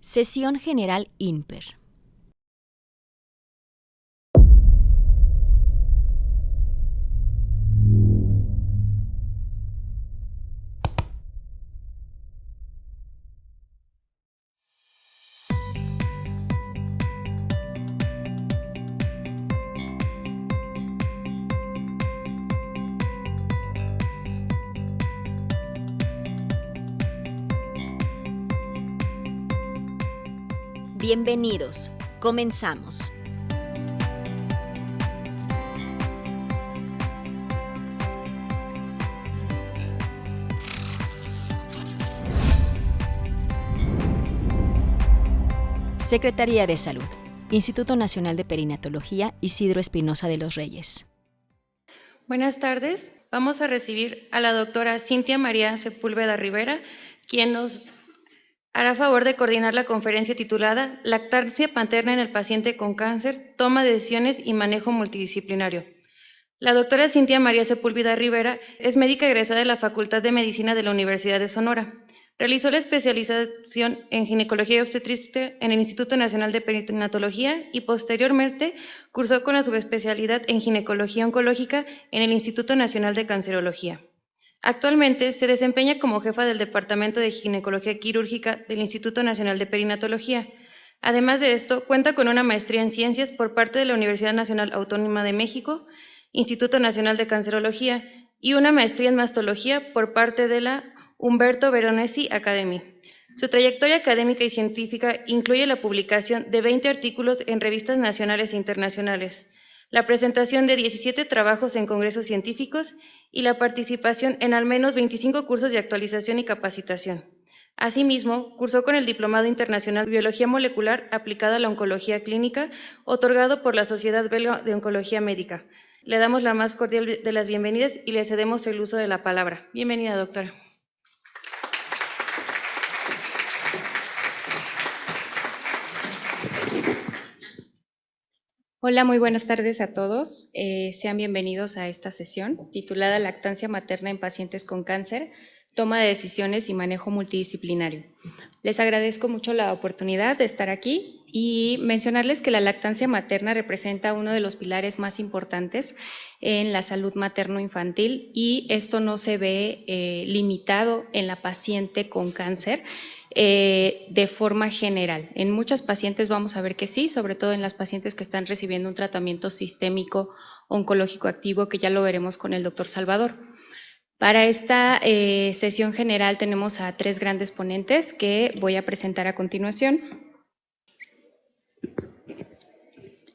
Sesión General INPER. Bienvenidos. Comenzamos. Secretaría de Salud, Instituto Nacional de Perinatología Isidro Espinosa de los Reyes. Buenas tardes. Vamos a recibir a la doctora Cintia María Sepúlveda Rivera, quien nos hará favor de coordinar la conferencia titulada Lactancia materna en el paciente con cáncer, toma de decisiones y manejo multidisciplinario. La doctora Cintia María Sepúlveda Rivera es médica egresada de la Facultad de Medicina de la Universidad de Sonora. Realizó la especialización en ginecología y obstetricia en el Instituto Nacional de Perinatología y posteriormente cursó con la subespecialidad en ginecología oncológica en el Instituto Nacional de Cancerología. Actualmente se desempeña como jefa del Departamento de Ginecología Quirúrgica del Instituto Nacional de Perinatología. Además de esto, cuenta con una maestría en Ciencias por parte de la Universidad Nacional Autónoma de México, Instituto Nacional de Cancerología, y una maestría en Mastología por parte de la Umberto Veronesi Academy. Su trayectoria académica y científica incluye la publicación de 20 artículos en revistas nacionales e internacionales, la presentación de 17 trabajos en congresos científicos y la participación en al menos 25 cursos de actualización y capacitación. Asimismo, cursó con el Diplomado Internacional de Biología Molecular aplicada a la Oncología Clínica, otorgado por la Sociedad Belga de Oncología Médica. Le damos la más cordial de las bienvenidas y le cedemos el uso de la palabra. Bienvenida, doctora. Hola, muy buenas tardes a todos. Sean bienvenidos a esta sesión titulada Lactancia materna en pacientes con cáncer, toma de decisiones y manejo multidisciplinario. Les agradezco mucho la oportunidad de estar aquí y mencionarles que la lactancia materna representa uno de los pilares más importantes en la salud materno-infantil y esto no se ve limitado en la paciente con cáncer, de forma general. En muchas pacientes vamos a ver que sí, sobre todo en las pacientes que están recibiendo un tratamiento sistémico oncológico activo, que ya lo veremos con el doctor Salvador. Para esta sesión general tenemos a 3 grandes ponentes que voy a presentar a continuación.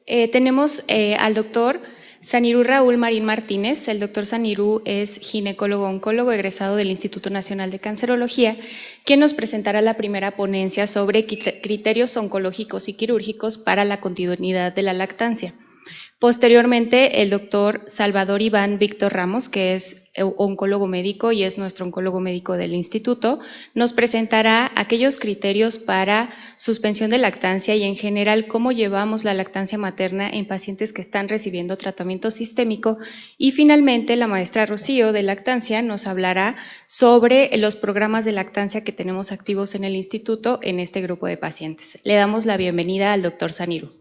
Tenemos al doctor Sanirú Raúl Marín Martínez. El doctor Sanirú es ginecólogo-oncólogo egresado del Instituto Nacional de Cancerología, quien nos presentará la primera ponencia sobre criterios oncológicos y quirúrgicos para la continuidad de la lactancia. Posteriormente, el doctor Salvador Iván Víctor Ramos, que es oncólogo médico y es nuestro oncólogo médico del instituto, nos presentará aquellos criterios para suspensión de lactancia y en general cómo llevamos la lactancia materna en pacientes que están recibiendo tratamiento sistémico. Y finalmente, la maestra Rocío de lactancia nos hablará sobre los programas de lactancia que tenemos activos en el instituto en este grupo de pacientes. Le damos la bienvenida al doctor Sanirú.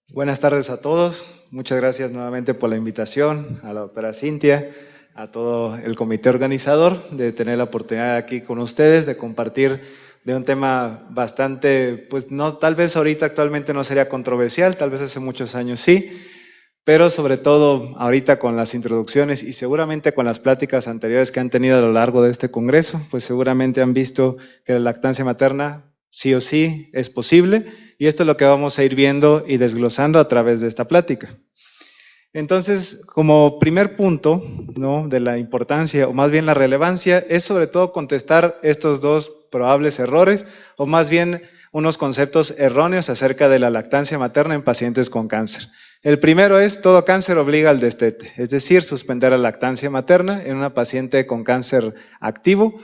Buenas tardes a todos. Muchas gracias nuevamente por la invitación, a la doctora Cintia, a todo el comité organizador de tener la oportunidad aquí con ustedes de compartir de un tema bastante, pues no, tal vez ahorita actualmente no sería controversial, tal vez hace muchos años sí, pero sobre todo ahorita con las introducciones y seguramente con las pláticas anteriores que han tenido a lo largo de este congreso, pues seguramente han visto que la lactancia materna sí o sí es posible y esto es lo que vamos a ir viendo y desglosando a través de esta plática. Entonces, como primer punto, ¿no?, de la importancia o más bien la relevancia es sobre todo contestar estos 2 probables errores o más bien unos conceptos erróneos acerca de la lactancia materna en pacientes con cáncer. El primero es, todo cáncer obliga al destete, es decir, suspender la lactancia materna en una paciente con cáncer activo.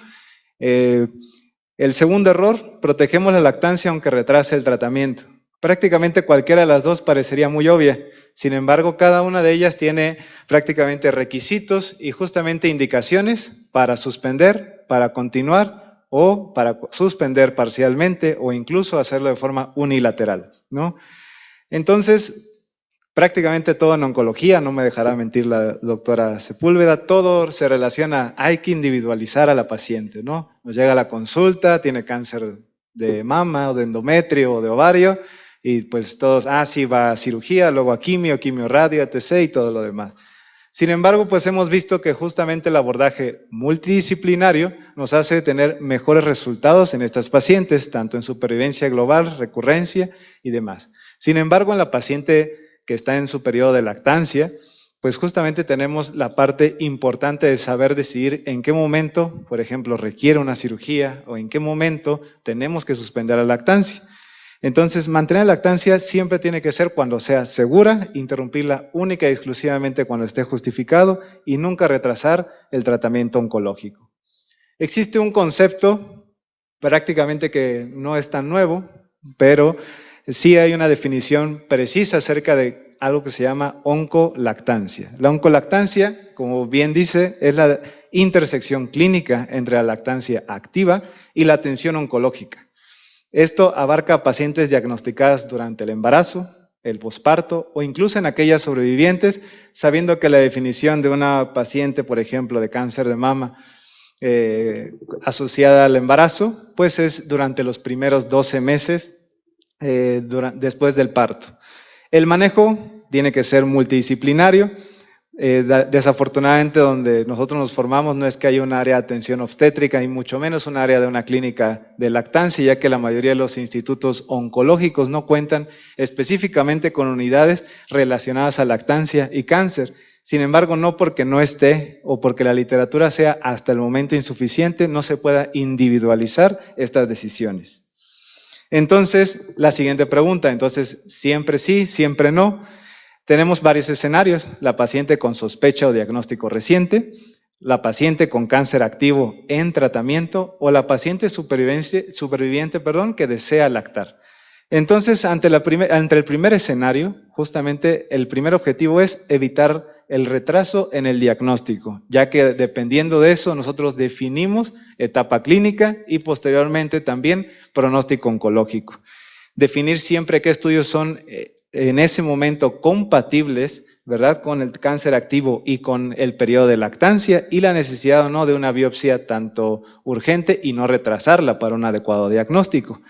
El segundo error, protegemos la lactancia aunque retrase el tratamiento. Prácticamente cualquiera de las dos parecería muy obvia. Sin embargo, cada una de ellas tiene prácticamente requisitos y justamente indicaciones para suspender, para continuar o para suspender parcialmente o incluso hacerlo de forma unilateral, ¿no? Entonces, prácticamente todo en oncología, no me dejará mentir la doctora Sepúlveda, todo se relaciona, hay que individualizar a la paciente, ¿no? Nos llega a la consulta, tiene cáncer de mama o de endometrio o de ovario, y pues todos, sí, va a cirugía, luego a quimio radio, etc. y todo lo demás. Sin embargo, pues hemos visto que justamente el abordaje multidisciplinario nos hace tener mejores resultados en estas pacientes, tanto en supervivencia global, recurrencia y demás. Sin embargo, en la paciente que está en su periodo de lactancia, pues justamente tenemos la parte importante de saber decidir en qué momento, por ejemplo, requiere una cirugía o en qué momento tenemos que suspender la lactancia. Entonces, mantener la lactancia siempre tiene que ser cuando sea segura, interrumpirla única y exclusivamente cuando esté justificado y nunca retrasar el tratamiento oncológico. Existe un concepto prácticamente que no es tan nuevo, pero sí hay una definición precisa acerca de algo que se llama oncolactancia. La oncolactancia, como bien dice, es la intersección clínica entre la lactancia activa y la atención oncológica. Esto abarca a pacientes diagnosticadas durante el embarazo, el posparto o incluso en aquellas sobrevivientes, sabiendo que la definición de una paciente, por ejemplo, de cáncer de mama asociada al embarazo, pues es durante los primeros 12 meses después del parto. El manejo tiene que ser multidisciplinario. Desafortunadamente, donde nosotros nos formamos no es que haya un área de atención obstétrica y mucho menos un área de una clínica de lactancia, ya que la mayoría de los institutos oncológicos no cuentan específicamente con unidades relacionadas a lactancia y cáncer. Sin embargo, no porque no esté o porque la literatura sea hasta el momento insuficiente, no se pueda individualizar estas decisiones. Entonces, la siguiente pregunta, entonces, ¿siempre sí, siempre no? Tenemos varios escenarios: la paciente con sospecha o diagnóstico reciente, la paciente con cáncer activo en tratamiento o la paciente superviviente que desea lactar. Entonces, ante el primer escenario, justamente el primer objetivo es evitar el retraso en el diagnóstico, ya que dependiendo de eso nosotros definimos etapa clínica y posteriormente también pronóstico oncológico. Definir siempre qué estudios son en ese momento compatibles, ¿verdad?, con el cáncer activo y con el periodo de lactancia y la necesidad o no de una biopsia tanto urgente y no retrasarla para un adecuado diagnóstico.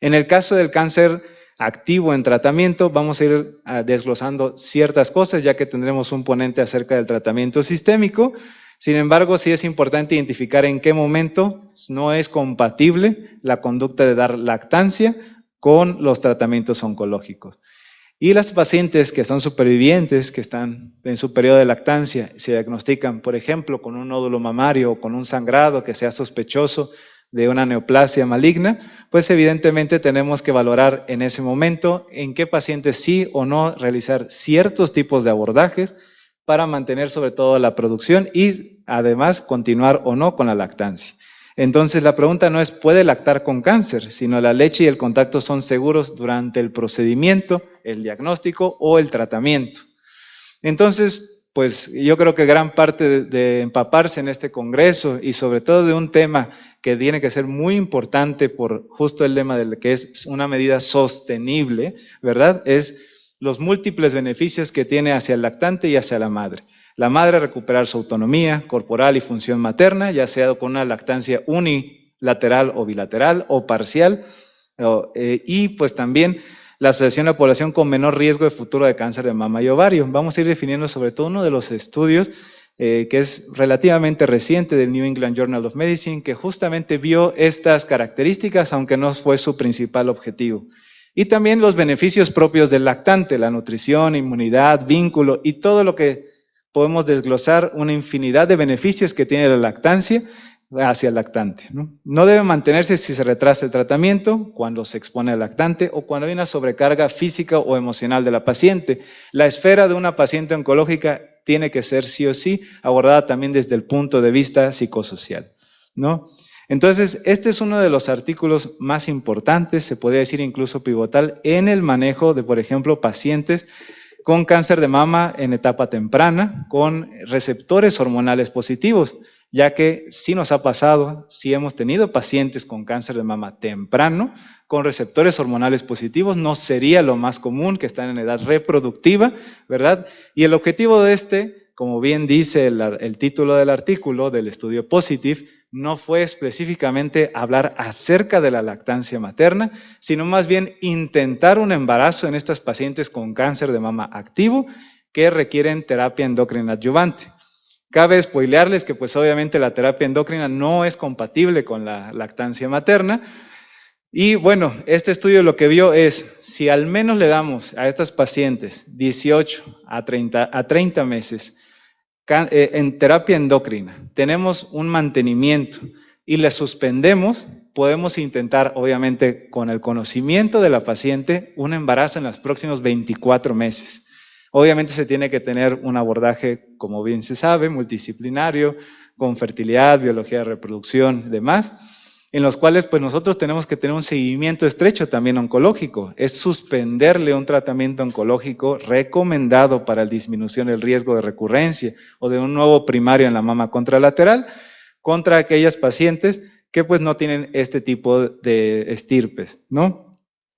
En el caso del cáncer activo en tratamiento, vamos a ir desglosando ciertas cosas, ya que tendremos un ponente acerca del tratamiento sistémico. Sin embargo, sí es importante identificar en qué momento no es compatible la conducta de dar lactancia con los tratamientos oncológicos. Y las pacientes que son supervivientes, que están en su periodo de lactancia, se diagnostican, por ejemplo, con un nódulo mamario o con un sangrado que sea sospechoso de una neoplasia maligna, pues evidentemente tenemos que valorar en ese momento en qué pacientes sí o no realizar ciertos tipos de abordajes para mantener sobre todo la producción y además continuar o no con la lactancia. Entonces la pregunta no es ¿puede lactar con cáncer?, sino la leche y el contacto son seguros durante el procedimiento, el diagnóstico o el tratamiento. Entonces, pues yo creo que gran parte de empaparse en este congreso y sobre todo de un tema que tiene que ser muy importante por justo el lema de que es una medida sostenible, ¿verdad?, es los múltiples beneficios que tiene hacia el lactante y hacia la madre. La madre recuperar su autonomía corporal y función materna, ya sea con una lactancia unilateral o bilateral o parcial, y pues también la asociación de la población con menor riesgo de futuro de cáncer de mama y ovario. Vamos a ir definiendo sobre todo uno de los estudios que es relativamente reciente del New England Journal of Medicine, que justamente vio estas características, aunque no fue su principal objetivo. Y también los beneficios propios del lactante, la nutrición, inmunidad, vínculo y todo lo que podemos desglosar, una infinidad de beneficios que tiene la lactancia hacia el lactante, ¿no? No debe mantenerse si se retrasa el tratamiento, cuando se expone al lactante o cuando hay una sobrecarga física o emocional de la paciente. La esfera de una paciente oncológica tiene que ser sí o sí abordada también desde el punto de vista psicosocial, ¿no? Entonces, este es uno de los artículos más importantes, se podría decir incluso pivotal, en el manejo de, por ejemplo, pacientes con cáncer de mama en etapa temprana, con receptores hormonales positivos, ya que sí nos ha pasado, sí hemos tenido pacientes con cáncer de mama temprano, con receptores hormonales positivos, no sería lo más común, que están en edad reproductiva, ¿verdad? Y el objetivo de como bien dice el título del artículo del estudio Positive, no fue específicamente hablar acerca de la lactancia materna, sino más bien intentar un embarazo en estas pacientes con cáncer de mama activo que requieren terapia endocrina adyuvante. Cabe spoilearles que pues obviamente la terapia endocrina no es compatible con la lactancia materna. Y bueno, este estudio lo que vio es, si al menos le damos a estas pacientes 18 a 30 meses en terapia endocrina, tenemos un mantenimiento y le suspendemos, podemos intentar, obviamente, con el conocimiento de la paciente, un embarazo en los próximos 24 meses. Obviamente se tiene que tener un abordaje, como bien se sabe, multidisciplinario, con fertilidad, biología de reproducción y demás, en los cuales pues nosotros tenemos que tener un seguimiento estrecho también oncológico. Es suspenderle un tratamiento oncológico recomendado para la disminución del riesgo de recurrencia o de un nuevo primario en la mama contralateral contra aquellas pacientes que pues no tienen este tipo de estirpes, ¿no?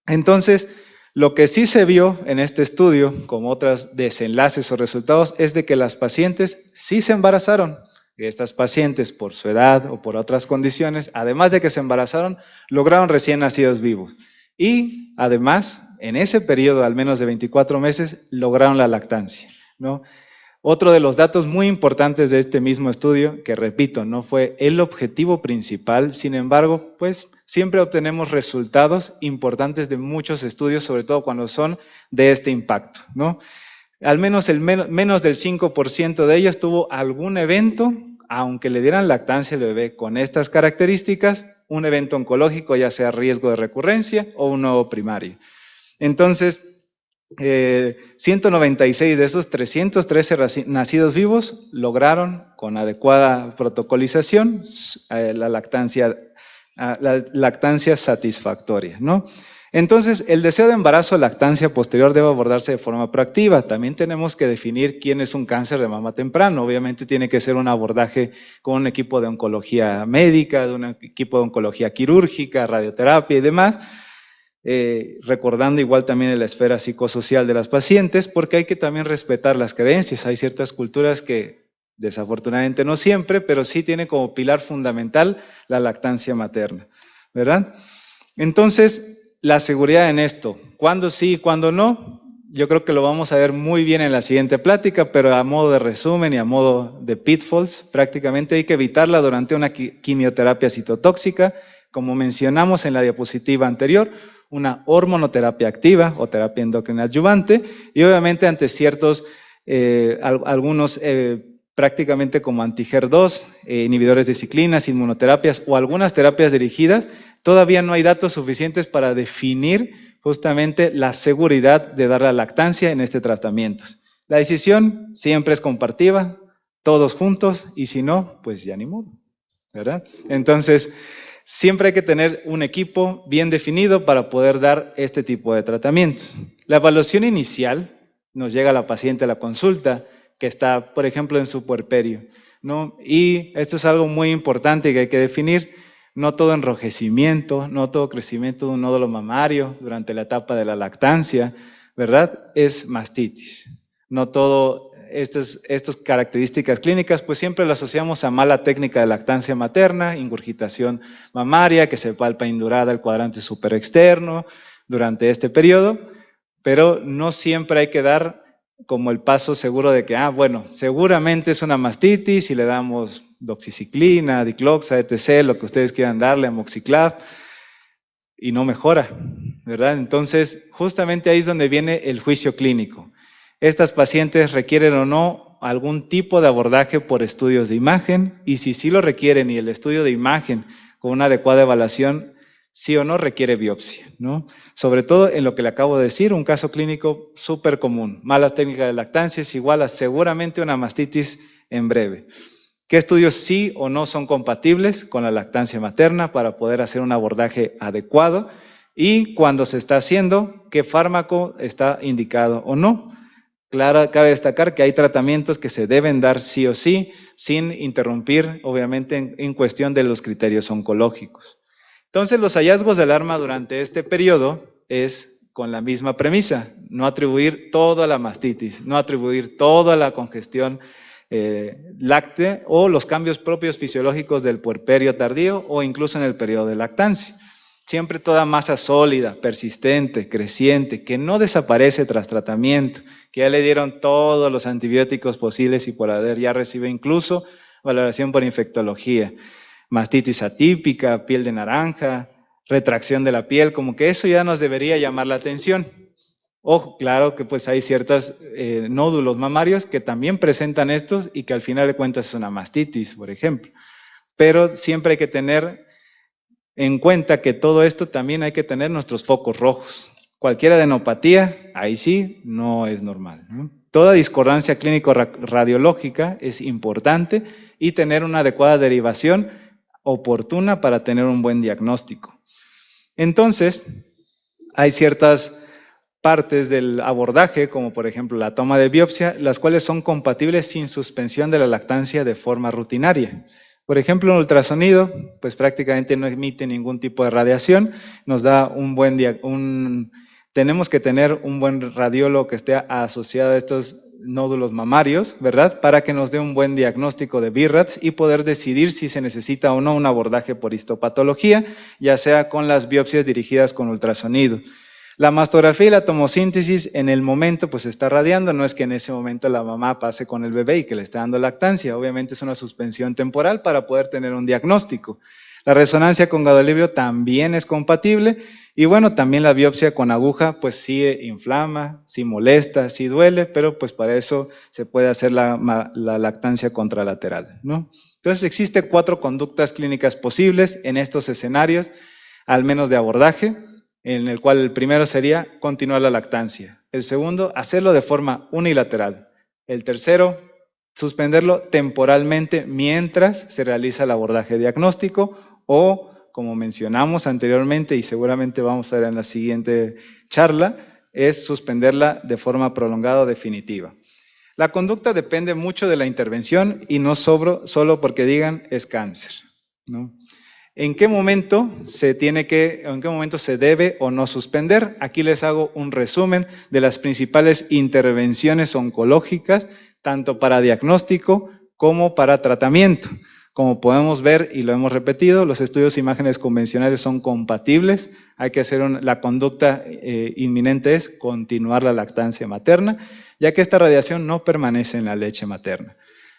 Entonces, lo que sí se vio en este estudio, como otros desenlaces o resultados, es de que las pacientes sí se embarazaron. Estas pacientes, por su edad o por otras condiciones, además de que se embarazaron, lograron recién nacidos vivos. Y además, en ese periodo, al menos de 24 meses, lograron la lactancia, ¿no? Otro de los datos muy importantes de este mismo estudio, que repito, no fue el objetivo principal, sin embargo, pues siempre obtenemos resultados importantes de muchos estudios, sobre todo cuando son de este impacto, ¿no? Al menos menos del 5% de ellos tuvo algún evento, aunque le dieran lactancia al bebé con estas características, un evento oncológico, ya sea riesgo de recurrencia o un nuevo primario. Entonces, 196 de esos 313 nacidos vivos lograron, con adecuada protocolización, la lactancia satisfactoria, ¿no? Entonces, el deseo de embarazo o lactancia posterior debe abordarse de forma proactiva. También tenemos que definir quién es un cáncer de mama temprano. Obviamente tiene que ser un abordaje con un equipo de oncología médica, de un equipo de oncología quirúrgica, radioterapia y demás, recordando igual también la esfera psicosocial de las pacientes, porque hay que también respetar las creencias. Hay ciertas culturas que desafortunadamente no siempre, pero sí tienen como pilar fundamental la lactancia materna, ¿verdad? Entonces, la seguridad en esto, cuándo sí y cuándo no, yo creo que lo vamos a ver muy bien en la siguiente plática, pero a modo de resumen y a modo de pitfalls, prácticamente hay que evitarla durante una quimioterapia citotóxica, como mencionamos en la diapositiva anterior, una hormonoterapia activa o terapia endocrina adyuvante, y obviamente ante ciertos, algunos prácticamente como anti-HER2, inhibidores de ciclinas, inmunoterapias o algunas terapias dirigidas. Todavía no hay datos suficientes para definir justamente la seguridad de dar la lactancia en este tratamiento. La decisión siempre es compartida, todos juntos, y si no, pues ya ni modo, ¿verdad? Entonces, siempre hay que tener un equipo bien definido para poder dar este tipo de tratamientos. La evaluación inicial nos llega a la paciente a la consulta, que está, por ejemplo, en su puerperio, ¿no? Y esto es algo muy importante que hay que definir. No todo enrojecimiento, no todo crecimiento de un nódulo mamario durante la etapa de la lactancia, ¿verdad? Es mastitis. No todo estas características clínicas, pues siempre lo asociamos a mala técnica de lactancia materna, ingurgitación mamaria, que se palpa indurada el cuadrante superexterno durante este periodo, pero no siempre hay que dar como el paso seguro de que, bueno, seguramente es una mastitis y le damos doxiciclina, dicloxa, etc., lo que ustedes quieran darle, amoxiclav, y no mejora, ¿verdad? Entonces, justamente ahí es donde viene el juicio clínico. Estas pacientes requieren o no algún tipo de abordaje por estudios de imagen, y si sí lo requieren y el estudio de imagen con una adecuada evaluación, sí o no requiere biopsia, ¿no? Sobre todo en lo que le acabo de decir, un caso clínico súper común. Malas técnicas de lactancia es igual a seguramente una mastitis en breve. ¿Qué estudios sí o no son compatibles con la lactancia materna para poder hacer un abordaje adecuado? Y cuando se está haciendo, ¿qué fármaco está indicado o no? Claro, cabe destacar que hay tratamientos que se deben dar sí o sí, sin interrumpir, obviamente, en cuestión de los criterios oncológicos. Entonces, los hallazgos del ARMA durante este periodo es con la misma premisa, no atribuir todo a la mastitis, no atribuir todo a la congestión láctea o los cambios propios fisiológicos del puerperio tardío o incluso en el periodo de lactancia. Siempre toda masa sólida, persistente, creciente, que no desaparece tras tratamiento, que ya le dieron todos los antibióticos posibles y por haber, ya recibe incluso valoración por infectología. Mastitis atípica, piel de naranja, retracción de la piel, como que eso ya nos debería llamar la atención. Ojo, claro que pues hay ciertos nódulos mamarios que también presentan estos y que al final de cuentas es una mastitis, por ejemplo. Pero siempre hay que tener en cuenta que todo esto también hay que tener nuestros focos rojos. Cualquier adenopatía, ahí sí, no es normal, ¿no? Toda discordancia clínico-radiológica es importante y tener una adecuada derivación oportuna para tener un buen diagnóstico. Entonces, hay ciertas partes del abordaje, como por ejemplo la toma de biopsia, las cuales son compatibles sin suspensión de la lactancia de forma rutinaria. Por ejemplo, un ultrasonido, pues prácticamente no emite ningún tipo de radiación, nos da un buen tenemos que tener un buen radiólogo que esté asociado a estos nódulos mamarios, ¿verdad? Para que nos dé un buen diagnóstico de BIRATS y poder decidir si se necesita o no un abordaje por histopatología, ya sea con las biopsias dirigidas con ultrasonido. La mastografía y la tomosíntesis en el momento pues está radiando, no es que en ese momento la mamá pase con el bebé y que le esté dando lactancia, obviamente es una suspensión temporal para poder tener un diagnóstico. La resonancia con gadolibrio también es compatible y bueno, también la biopsia con aguja pues sí inflama, sí molesta, sí duele, pero pues para eso se puede hacer la lactancia contralateral, ¿no? Entonces existen 4 conductas clínicas posibles en estos escenarios, al menos de abordaje, en el cual el primero sería continuar la lactancia. El segundo, hacerlo de forma unilateral. El tercero, suspenderlo temporalmente mientras se realiza el abordaje diagnóstico o, como mencionamos anteriormente y seguramente vamos a ver en la siguiente charla, es suspenderla de forma prolongada o definitiva. La conducta depende mucho de la intervención y no solo porque digan es cáncer, ¿no? ¿En qué momento se debe o no suspender? Aquí les hago un resumen de las principales intervenciones oncológicas, tanto para diagnóstico como para tratamiento. Como podemos ver, y lo hemos repetido, los estudios de imágenes convencionales son compatibles. Hay que hacer la conducta inminente es continuar la lactancia materna, ya que esta radiación no permanece en la leche materna.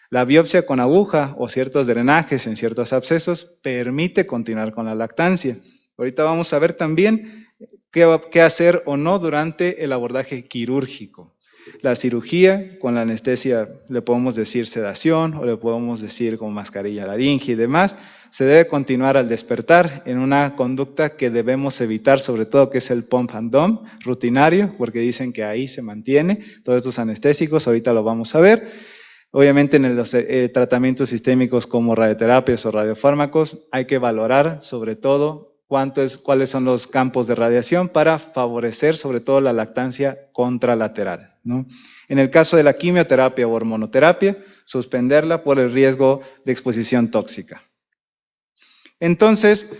La biopsia con aguja o ciertos drenajes en ciertos abscesos permite continuar con la lactancia. Ahorita vamos a ver también qué hacer o no durante el abordaje quirúrgico. La cirugía con la anestesia, le podemos decir sedación o le podemos decir con mascarilla laringe y demás, se debe continuar al despertar en una conducta que debemos evitar, sobre todo que es el pump and dump rutinario, porque dicen que ahí se mantiene todos estos anestésicos, ahorita lo vamos a ver. Obviamente en los tratamientos sistémicos como radioterapias o radiofármacos hay que valorar sobre todo cuáles son los campos de radiación para favorecer sobre todo la lactancia contralateral, ¿no? En el caso de la quimioterapia o hormonoterapia, suspenderla por el riesgo de exposición tóxica. Entonces,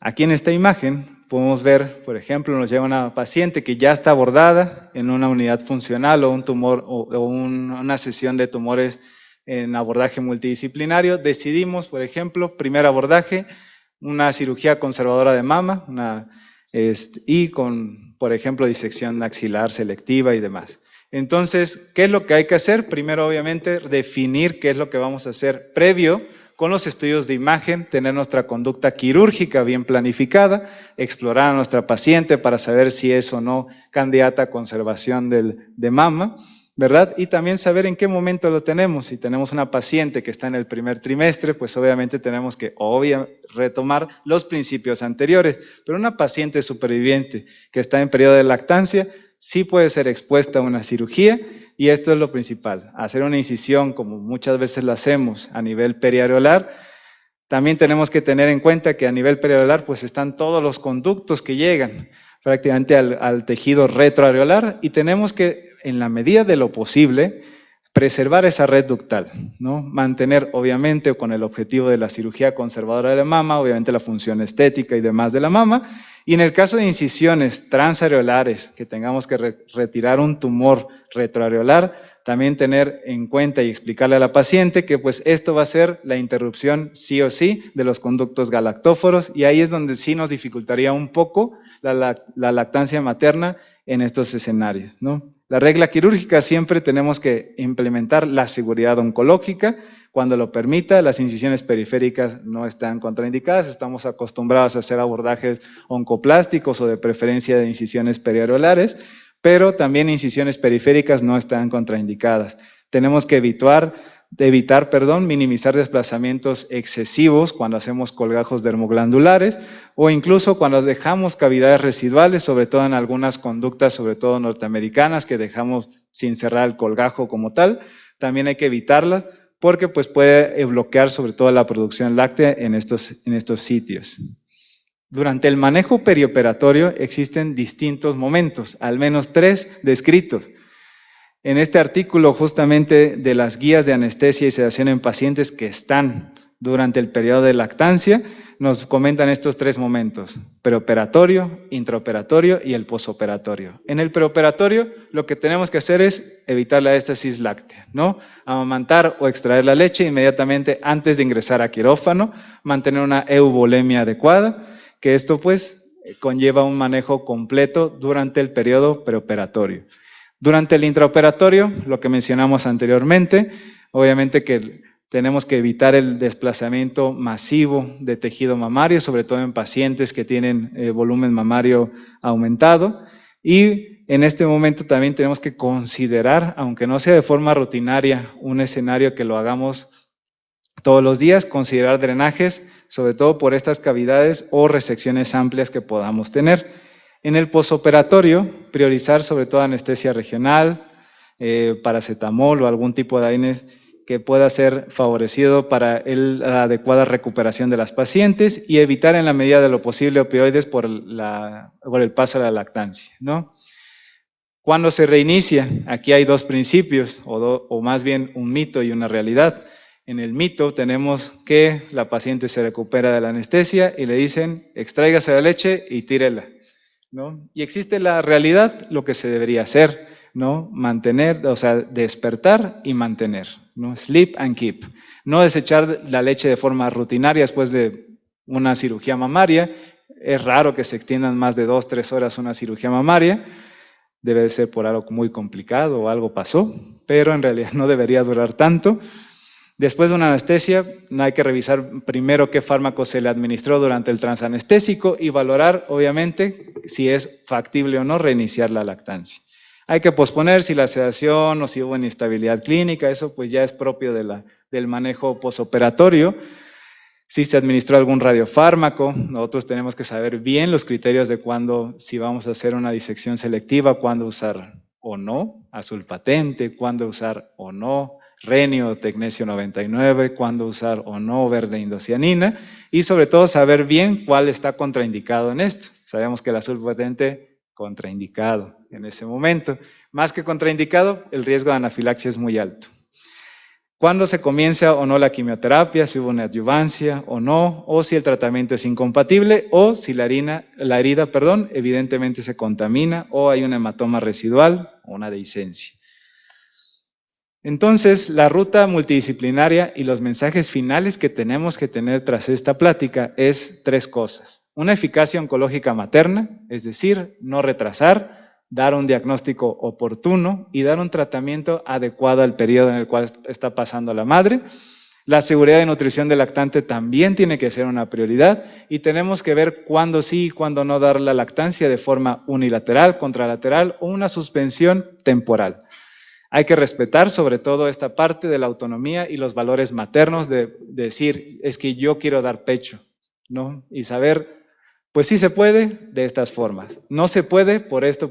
aquí en esta imagen podemos ver, por ejemplo, nos llega una paciente que ya está abordada en una unidad funcional o un tumor o una sesión de tumores en abordaje multidisciplinario. Decidimos, por ejemplo, primer abordaje, una cirugía conservadora de mama y con, por ejemplo, disección axilar selectiva y demás. Entonces, ¿qué es lo que hay que hacer? Primero, obviamente, definir qué es lo que vamos a hacer previo con los estudios de imagen, tener nuestra conducta quirúrgica bien planificada, explorar a nuestra paciente para saber si es o no candidata a conservación de mama, ¿verdad? Y también saber en qué momento lo tenemos. Si tenemos una paciente que está en el primer trimestre, pues obviamente tenemos que retomar los principios anteriores. Pero una paciente superviviente que está en periodo de lactancia sí puede ser expuesta a una cirugía, Y esto es lo principal, hacer una incisión como muchas veces la hacemos a nivel periareolar. También tenemos que tener en cuenta que a nivel periareolar pues están todos los conductos que llegan prácticamente al tejido retroareolar y tenemos que, en la medida de lo posible, preservar esa red ductal, ¿no? Mantener, obviamente, con el objetivo de la cirugía conservadora de la mama, obviamente la función estética y demás de la mama. Y en el caso de incisiones transareolares, que tengamos que retirar un tumor retroareolar, también tener en cuenta y explicarle a la paciente que pues esto va a ser la interrupción sí o sí de los conductos galactóforos, y ahí es donde sí nos dificultaría un poco la lactancia materna en estos escenarios, ¿no? La regla quirúrgica siempre tenemos que implementar la seguridad oncológica. Cuando lo permita, las incisiones periféricas no están contraindicadas, estamos acostumbrados a hacer abordajes oncoplásticos o de preferencia de incisiones periareolares, pero también incisiones periféricas no están contraindicadas. Tenemos que evitar, minimizar desplazamientos excesivos cuando hacemos colgajos dermoglandulares o incluso cuando dejamos cavidades residuales, sobre todo en algunas conductas, sobre todo norteamericanas, que dejamos sin cerrar el colgajo como tal. También hay que evitarlas porque pues, puede bloquear sobre todo la producción láctea en estos sitios. Durante el manejo perioperatorio existen distintos momentos, al menos 3 descritos. En este artículo justamente de las guías de anestesia y sedación en pacientes que están durante el periodo de lactancia, nos comentan estos 3 momentos: preoperatorio, intraoperatorio y el posoperatorio. En el preoperatorio lo que tenemos que hacer es evitar la éstasis láctea, ¿no? Amamantar o extraer la leche inmediatamente antes de ingresar a quirófano, mantener una euvolemia adecuada, que esto pues conlleva un manejo completo durante el periodo preoperatorio. Durante el intraoperatorio, lo que mencionamos anteriormente, obviamente que tenemos que evitar el desplazamiento masivo de tejido mamario, sobre todo en pacientes que tienen volumen mamario aumentado. Y en este momento también tenemos que considerar, aunque no sea de forma rutinaria, un escenario que lo hagamos todos los días, considerar drenajes, sobre todo por estas cavidades o resecciones amplias que podamos tener. En el posoperatorio, priorizar sobre todo anestesia regional, paracetamol o algún tipo de AINES que pueda ser favorecido para la adecuada recuperación de las pacientes y evitar en la medida de lo posible opioides por el paso a la lactancia, ¿no? Cuando se reinicia, aquí hay 2 principios, o más bien un mito y una realidad. En el mito tenemos que la paciente se recupera de la anestesia y le dicen, extráigase la leche y tírela, ¿no? Y existe la realidad, lo que se debería hacer, ¿no? Mantener, o sea, despertar y mantener, ¿no? Sleep and keep. No desechar la leche de forma rutinaria después de una cirugía mamaria. Es raro que se extiendan más de 2-3 horas una cirugía mamaria. Debe de ser por algo muy complicado o algo pasó, pero en realidad no debería durar tanto. Después de una anestesia, hay que revisar primero qué fármaco se le administró durante el transanestésico y valorar, obviamente, si es factible o no reiniciar la lactancia. Hay que posponer si la sedación o si hubo inestabilidad clínica, eso pues ya es propio del manejo posoperatorio. Si se administró algún radiofármaco, nosotros tenemos que saber bien los criterios de cuándo, si vamos a hacer una disección selectiva, cuándo usar o no azul patente, cuándo usar o no renio o tecnesio 99, cuándo usar o no verde indocianina y sobre todo saber bien cuál está contraindicado en esto. Sabemos que el azul patente contraindicado en ese momento. Más que contraindicado, el riesgo de anafilaxia es muy alto. Cuándo se comienza o no la quimioterapia, si hubo una adjuvancia o no, o si el tratamiento es incompatible o si la herida, evidentemente se contamina o hay un hematoma residual o una dehiscencia. Entonces, la ruta multidisciplinaria y los mensajes finales que tenemos que tener tras esta plática es 3 cosas. Una eficacia oncológica materna, es decir, no retrasar, dar un diagnóstico oportuno y dar un tratamiento adecuado al periodo en el cual está pasando la madre. La seguridad de nutrición del lactante también tiene que ser una prioridad y tenemos que ver cuándo sí y cuándo no dar la lactancia de forma unilateral, contralateral o una suspensión temporal. Hay que respetar sobre todo esta parte de la autonomía y los valores maternos de decir, es que yo quiero dar pecho, ¿no? Y saber, pues sí se puede de estas formas. No se puede por esto,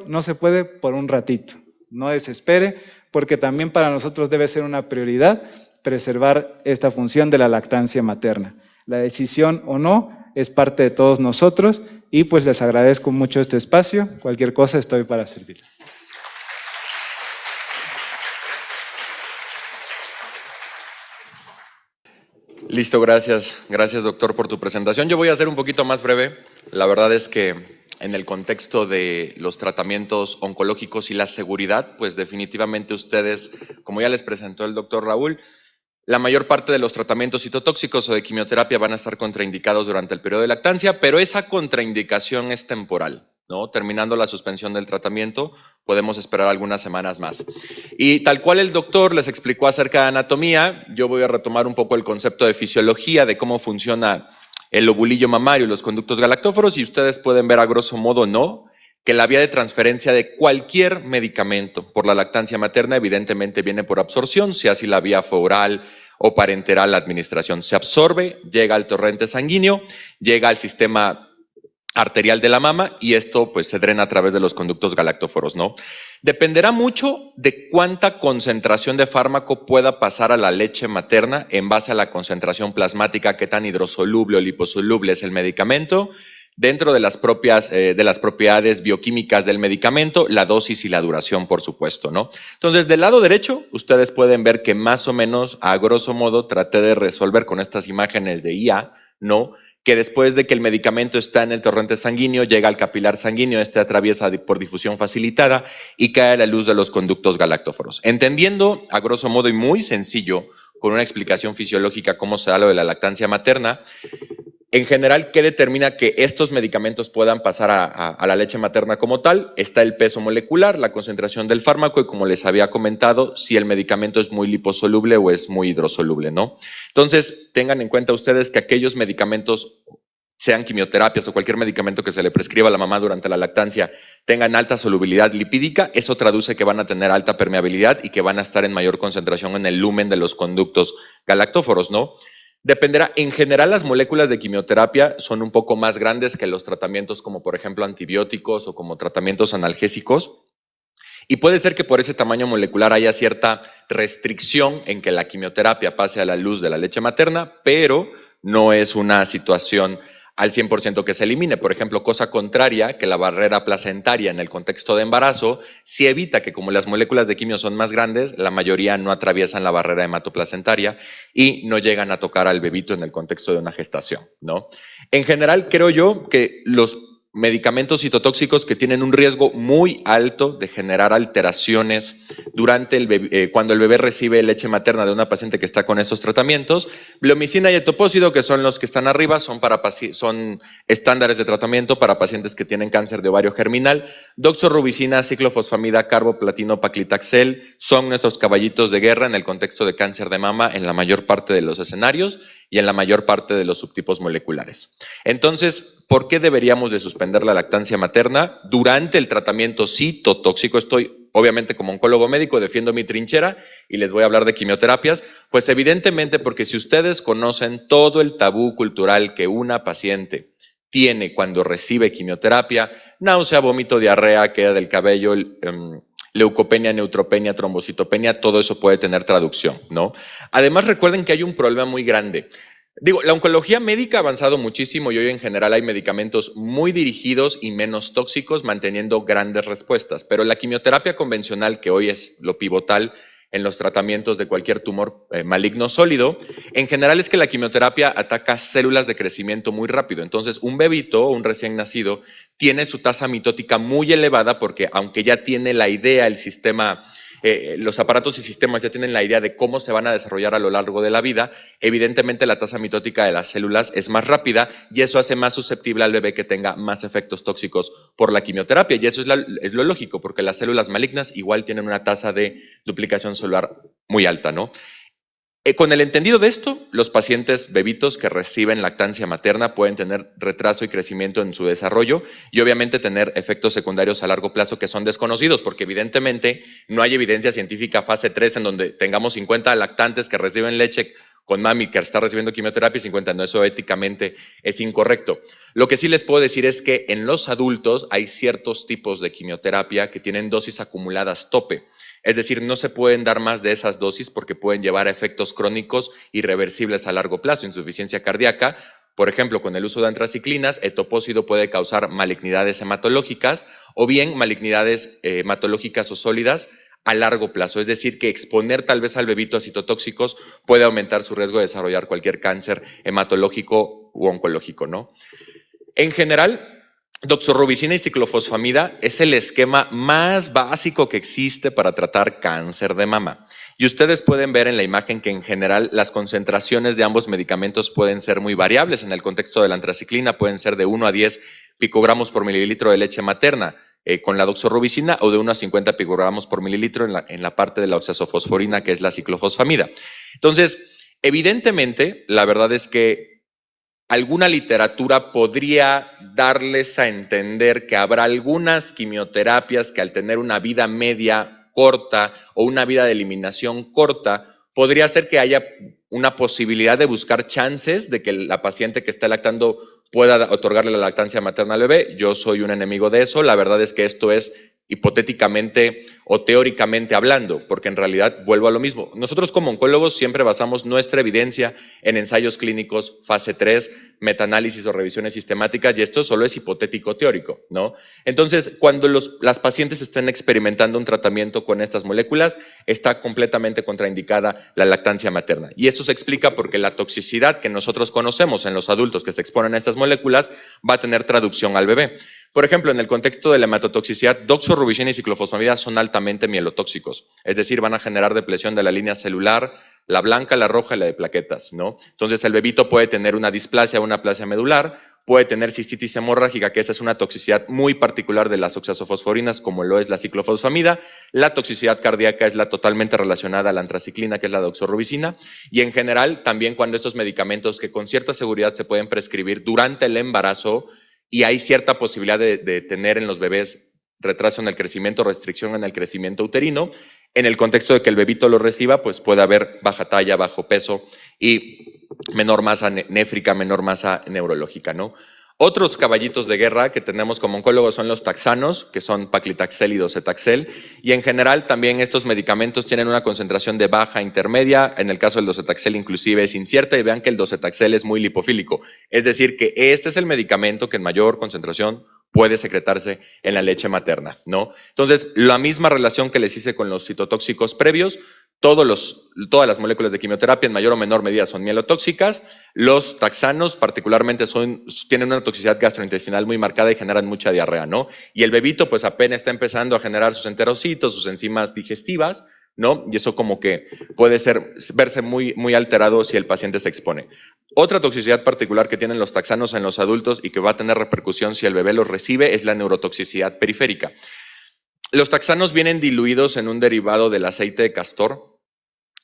no se puede por un ratito, no desespere, porque también para nosotros debe ser una prioridad preservar esta función de la lactancia materna. La decisión o no es parte de todos nosotros y pues les agradezco mucho este espacio. Cualquier cosa estoy para servir. Listo, gracias. Gracias, doctor, por tu presentación. Yo voy a ser un poquito más breve. La verdad es que en el contexto de los tratamientos oncológicos y la seguridad, pues definitivamente ustedes, como ya les presentó el doctor Raúl, la mayor parte de los tratamientos citotóxicos o de quimioterapia van a estar contraindicados durante el periodo de lactancia, pero esa contraindicación es temporal, ¿no? Terminando la suspensión del tratamiento, podemos esperar algunas semanas más. Y tal cual el doctor les explicó acerca de anatomía, yo voy a retomar un poco el concepto de fisiología, de cómo funciona el lobulillo mamario y los conductos galactóforos, y ustedes pueden ver a grosso modo, ¿no?, que la vía de transferencia de cualquier medicamento por la lactancia materna evidentemente viene por absorción, sea así la vía fue oral o parenteral la administración. Se absorbe, llega al torrente sanguíneo, llega al sistema arterial de la mama y esto pues se drena a través de los conductos galactóforos, ¿no? Dependerá mucho de cuánta concentración de fármaco pueda pasar a la leche materna en base a la concentración plasmática, qué tan hidrosoluble o liposoluble es el medicamento, dentro de las propiedades bioquímicas del medicamento, la dosis y la duración, por supuesto, ¿no? Entonces, del lado derecho, ustedes pueden ver que más o menos, a grosso modo, traté de resolver con estas imágenes de IA, ¿no?, que después de que el medicamento está en el torrente sanguíneo, llega al capilar sanguíneo, este atraviesa por difusión facilitada y cae a la luz de los conductos galactóforos. Entendiendo, a grosso modo y muy sencillo, con una explicación fisiológica cómo se da lo de la lactancia materna, en general, ¿qué determina que estos medicamentos puedan pasar a la leche materna como tal? Está el peso molecular, la concentración del fármaco y, como les había comentado, si el medicamento es muy liposoluble o es muy hidrosoluble, ¿no? Entonces, tengan en cuenta ustedes que aquellos medicamentos, sean quimioterapias o cualquier medicamento que se le prescriba a la mamá durante la lactancia, tengan alta solubilidad lipídica, eso traduce que van a tener alta permeabilidad y que van a estar en mayor concentración en el lumen de los conductos galactóforos, ¿no? Dependerá, en general las moléculas de quimioterapia son un poco más grandes que los tratamientos como por ejemplo antibióticos o como tratamientos analgésicos y puede ser que por ese tamaño molecular haya cierta restricción en que la quimioterapia pase a la luz de la leche materna, pero no es una situación al 100% que se elimine. Por ejemplo, cosa contraria, que la barrera placentaria en el contexto de embarazo sí evita que, como las moléculas de quimio son más grandes, la mayoría no atraviesan la barrera hematoplacentaria y no llegan a tocar al bebito en el contexto de una gestación, ¿no? En general, creo yo que los medicamentos citotóxicos que tienen un riesgo muy alto de generar alteraciones durante el bebé, cuando el bebé recibe leche materna de una paciente que está con esos tratamientos, bleomicina y etopósido, que son los que están arriba, son estándares de tratamiento para pacientes que tienen cáncer de ovario germinal. Doxorubicina, ciclofosfamida, carboplatino, paclitaxel son nuestros caballitos de guerra en el contexto de cáncer de mama en la mayor parte de los escenarios y en la mayor parte de los subtipos moleculares. Entonces, ¿por qué deberíamos de suspender la lactancia materna durante el tratamiento citotóxico? Estoy, obviamente, como oncólogo médico, defiendo mi trinchera y les voy a hablar de quimioterapias. Pues evidentemente porque si ustedes conocen todo el tabú cultural que una paciente tiene cuando recibe quimioterapia, náusea, vómito, diarrea, queda del cabello, leucopenia, neutropenia, trombocitopenia, todo eso puede tener traducción, ¿no? Además, recuerden que hay un problema muy grande. Digo, la oncología médica ha avanzado muchísimo y hoy en general hay medicamentos muy dirigidos y menos tóxicos manteniendo grandes respuestas, pero la quimioterapia convencional, que hoy es lo pivotal en los tratamientos de cualquier tumor maligno sólido, en general es que la quimioterapia ataca células de crecimiento muy rápido. Entonces, un bebito o un recién nacido tiene su tasa mitótica muy elevada porque aunque ya tiene la idea, el sistema, los aparatos y sistemas ya tienen la idea de cómo se van a desarrollar a lo largo de la vida, evidentemente la tasa mitótica de las células es más rápida y eso hace más susceptible al bebé que tenga más efectos tóxicos por la quimioterapia. Y eso es lo lógico, porque las células malignas igual tienen una tasa de duplicación celular muy alta, ¿no? Con el entendido de esto, los pacientes bebitos que reciben lactancia materna pueden tener retraso y crecimiento en su desarrollo y obviamente tener efectos secundarios a largo plazo que son desconocidos, porque evidentemente no hay evidencia científica fase 3 en donde tengamos 50 lactantes que reciben leche con mami que está recibiendo quimioterapia y 50 no, eso éticamente es incorrecto. Lo que sí les puedo decir es que en los adultos hay ciertos tipos de quimioterapia que tienen dosis acumuladas tope. Es decir, no se pueden dar más de esas dosis porque pueden llevar a efectos crónicos irreversibles a largo plazo, insuficiencia cardíaca. Por ejemplo, con el uso de antraciclinas, etopósido puede causar malignidades hematológicas o bien malignidades hematológicas o sólidas a largo plazo. Es decir, que exponer tal vez al bebito a citotóxicos puede aumentar su riesgo de desarrollar cualquier cáncer hematológico u oncológico, ¿no? En general, doxorubicina y ciclofosfamida es el esquema más básico que existe para tratar cáncer de mama. Y ustedes pueden ver en la imagen que en general las concentraciones de ambos medicamentos pueden ser muy variables. En el contexto de la antraciclina pueden ser de 1 a 10 picogramos por mililitro de leche materna con la doxorubicina o de 1 a 50 picogramos por mililitro en la parte de la oxazofosforina, que es la ciclofosfamida. Entonces, evidentemente, la verdad es que alguna literatura podría darles a entender que habrá algunas quimioterapias que al tener una vida media corta o una vida de eliminación corta, podría ser que haya una posibilidad de buscar chances de que la paciente que está lactando pueda otorgarle la lactancia materna al bebé. Yo soy un enemigo de eso. La verdad es que esto es hipotéticamente o teóricamente hablando, porque en realidad vuelvo a lo mismo. Nosotros como oncólogos siempre basamos nuestra evidencia en ensayos clínicos, fase 3, metaanálisis o revisiones sistemáticas, y esto solo es hipotético teórico, ¿no? Entonces, cuando las pacientes estén experimentando un tratamiento con estas moléculas, está completamente contraindicada la lactancia materna. Y eso se explica porque la toxicidad que nosotros conocemos en los adultos que se exponen a estas moléculas va a tener traducción al bebé. Por ejemplo, en el contexto de la hematotoxicidad, doxorubicina y ciclofosfamida son altamente mielotóxicos, es decir, van a generar depresión de la línea celular, la blanca, la roja y la de plaquetas, ¿no? Entonces, el bebito puede tener una displasia o una aplasia medular, puede tener cistitis hemorrágica, que esa es una toxicidad muy particular de las oxazofosforinas, como lo es la ciclofosfamida. La toxicidad cardíaca es la totalmente relacionada a la antraciclina, que es la doxorubicina. Y en general, también cuando estos medicamentos que con cierta seguridad se pueden prescribir durante el embarazo, y hay cierta posibilidad de tener en los bebés retraso en el crecimiento, restricción en el crecimiento uterino. En el contexto de que el bebito lo reciba, pues puede haber baja talla, bajo peso y menor masa néfrica, menor masa neurológica, ¿no? Otros caballitos de guerra que tenemos como oncólogos son los taxanos, que son paclitaxel y docetaxel, y en general también estos medicamentos tienen una concentración de baja intermedia. En el caso del docetaxel inclusive es incierta, y vean que el docetaxel es muy lipofílico, es decir, que este es el medicamento que en mayor concentración puede secretarse en la leche materna, ¿no? Entonces, la misma relación que les hice con los citotóxicos previos, todas las moléculas de quimioterapia en mayor o menor medida son mielotóxicas. Los taxanos particularmente tienen una toxicidad gastrointestinal muy marcada y generan mucha diarrea, ¿no? Y el bebito pues apenas está empezando a generar sus enterocitos, sus enzimas digestivas, ¿no? Y eso como que puede verse muy, muy alterado si el paciente se expone. Otra toxicidad particular que tienen los taxanos en los adultos y que va a tener repercusión si el bebé los recibe es la neurotoxicidad periférica. Los taxanos vienen diluidos en un derivado del aceite de castor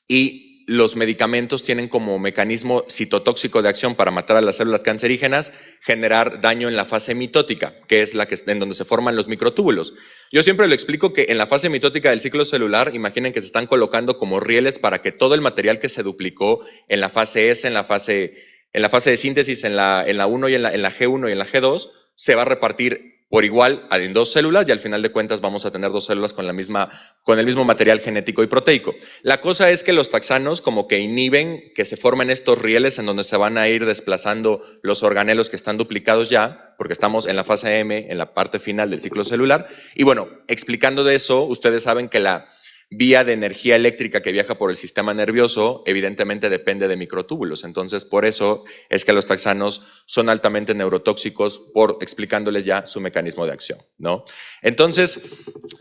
y los medicamentos tienen como mecanismo citotóxico de acción para matar a las células cancerígenas, generar daño en la fase mitótica, que es en donde se forman los microtúbulos. Yo siempre lo explico que en la fase mitótica del ciclo celular, imaginen que se están colocando como rieles para que todo el material que se duplicó en la fase S, en la fase de síntesis, en la 1 y en la G1 y en la G2, se va a repartir por igual en 2 células, y al final de cuentas vamos a tener 2 células con el mismo material genético y proteico. La cosa es que los taxanos como que inhiben que se formen estos rieles en donde se van a ir desplazando los organelos que están duplicados ya, porque estamos en la fase M, en la parte final del ciclo celular. Y bueno, explicando de eso, ustedes saben que la vía de energía eléctrica que viaja por el sistema nervioso evidentemente depende de microtúbulos. Entonces, por eso es que los taxanos son altamente neurotóxicos, explicándoles ya su mecanismo de acción, ¿no? Entonces,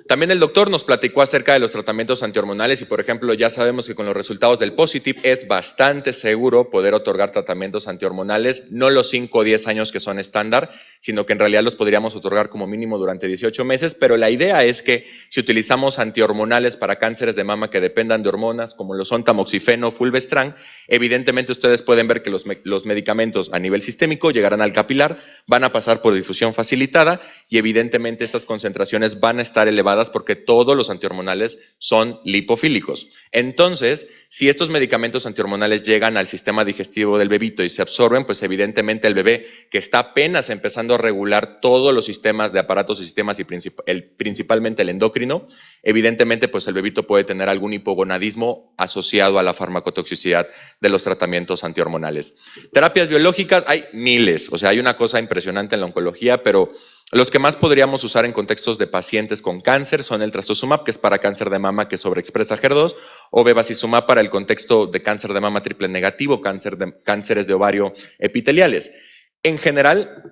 también el doctor nos platicó acerca de los tratamientos antihormonales y, por ejemplo, ya sabemos que con los resultados del Positive es bastante seguro poder otorgar tratamientos antihormonales, no los 5 o 10 años que son estándar, sino que en realidad los podríamos otorgar como mínimo durante 18 meses, pero la idea es que Si utilizamos antihormonales para cánceres de mama que dependan de hormonas, como lo son tamoxifeno, fulvestrán, evidentemente ustedes pueden ver que los medicamentos a nivel sistémico llegarán al capilar, van a pasar por difusión facilitada y evidentemente estas concentraciones van a estar elevadas porque todos los antihormonales son lipofílicos. Entonces, si estos medicamentos antihormonales llegan al sistema digestivo del bebito y se absorben, pues evidentemente el bebé que está apenas empezando a regular todos los sistemas de aparatos y sistemas y principalmente el endocrino, evidentemente pues el bebito puede tener algún hipogonadismo asociado a la farmacotoxicidad de los tratamientos antihormonales. Terapias biológicas hay miles, o sea, hay una cosa impresionante en la oncología, pero los que más podríamos usar en contextos de pacientes con cáncer son el trastuzumab, que es para cáncer de mama que sobreexpresa HER2, o bevacizumab para el contexto de cáncer de mama triple negativo, cánceres de ovario epiteliales. En general,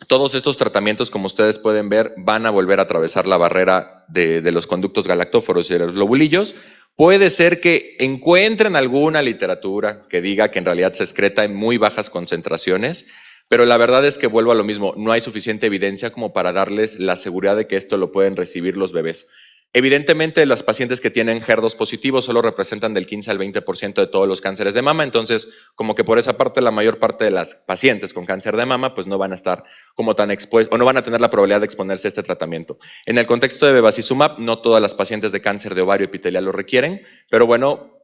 todos estos tratamientos, como ustedes pueden ver, van a volver a atravesar la barrera de los conductos galactóforos y de los globulillos. Puede ser que encuentren alguna literatura que diga que en realidad se excreta en muy bajas concentraciones, pero la verdad es que vuelvo a lo mismo, no hay suficiente evidencia como para darles la seguridad de que esto lo pueden recibir los bebés. Evidentemente, las pacientes que tienen HER2 positivo solo representan del 15 al 20% de todos los cánceres de mama, entonces como que por esa parte la mayor parte de las pacientes con cáncer de mama pues no van a estar como tan expuestas o no van a tener la probabilidad de exponerse a este tratamiento. En el contexto de bevacizumab, no todas las pacientes de cáncer de ovario epitelial lo requieren, pero bueno,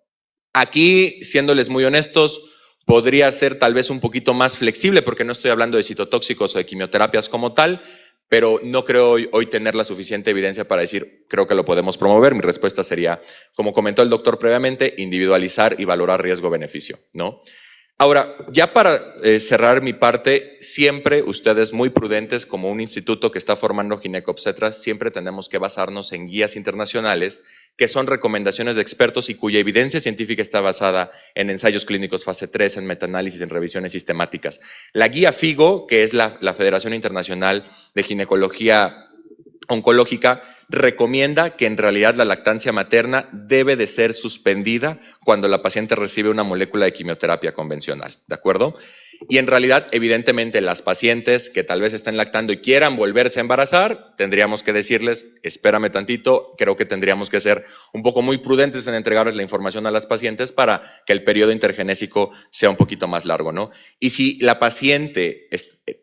aquí siéndoles muy honestos, podría ser tal vez un poquito más flexible porque no estoy hablando de citotóxicos o de quimioterapias como tal, pero no creo hoy tener la suficiente evidencia para decir, creo que lo podemos promover. Mi respuesta sería, como comentó el doctor previamente, individualizar y valorar riesgo-beneficio, ¿no? Ahora, ya para cerrar mi parte, siempre ustedes muy prudentes como un instituto que está formando ginecobstetras, siempre tenemos que basarnos en guías internacionales que son recomendaciones de expertos y cuya evidencia científica está basada en ensayos clínicos fase 3, en metaanálisis, en revisiones sistemáticas. La guía FIGO, que es la Federación Internacional de Ginecología Oncológica, recomienda que en realidad la lactancia materna debe de ser suspendida cuando la paciente recibe una molécula de quimioterapia convencional, ¿de acuerdo? Y en realidad, evidentemente, las pacientes que tal vez estén lactando y quieran volverse a embarazar, tendríamos que decirles, espérame tantito, creo que tendríamos que ser un poco muy prudentes en entregarles la información a las pacientes para que el periodo intergenésico sea un poquito más largo, ¿no? Y si la paciente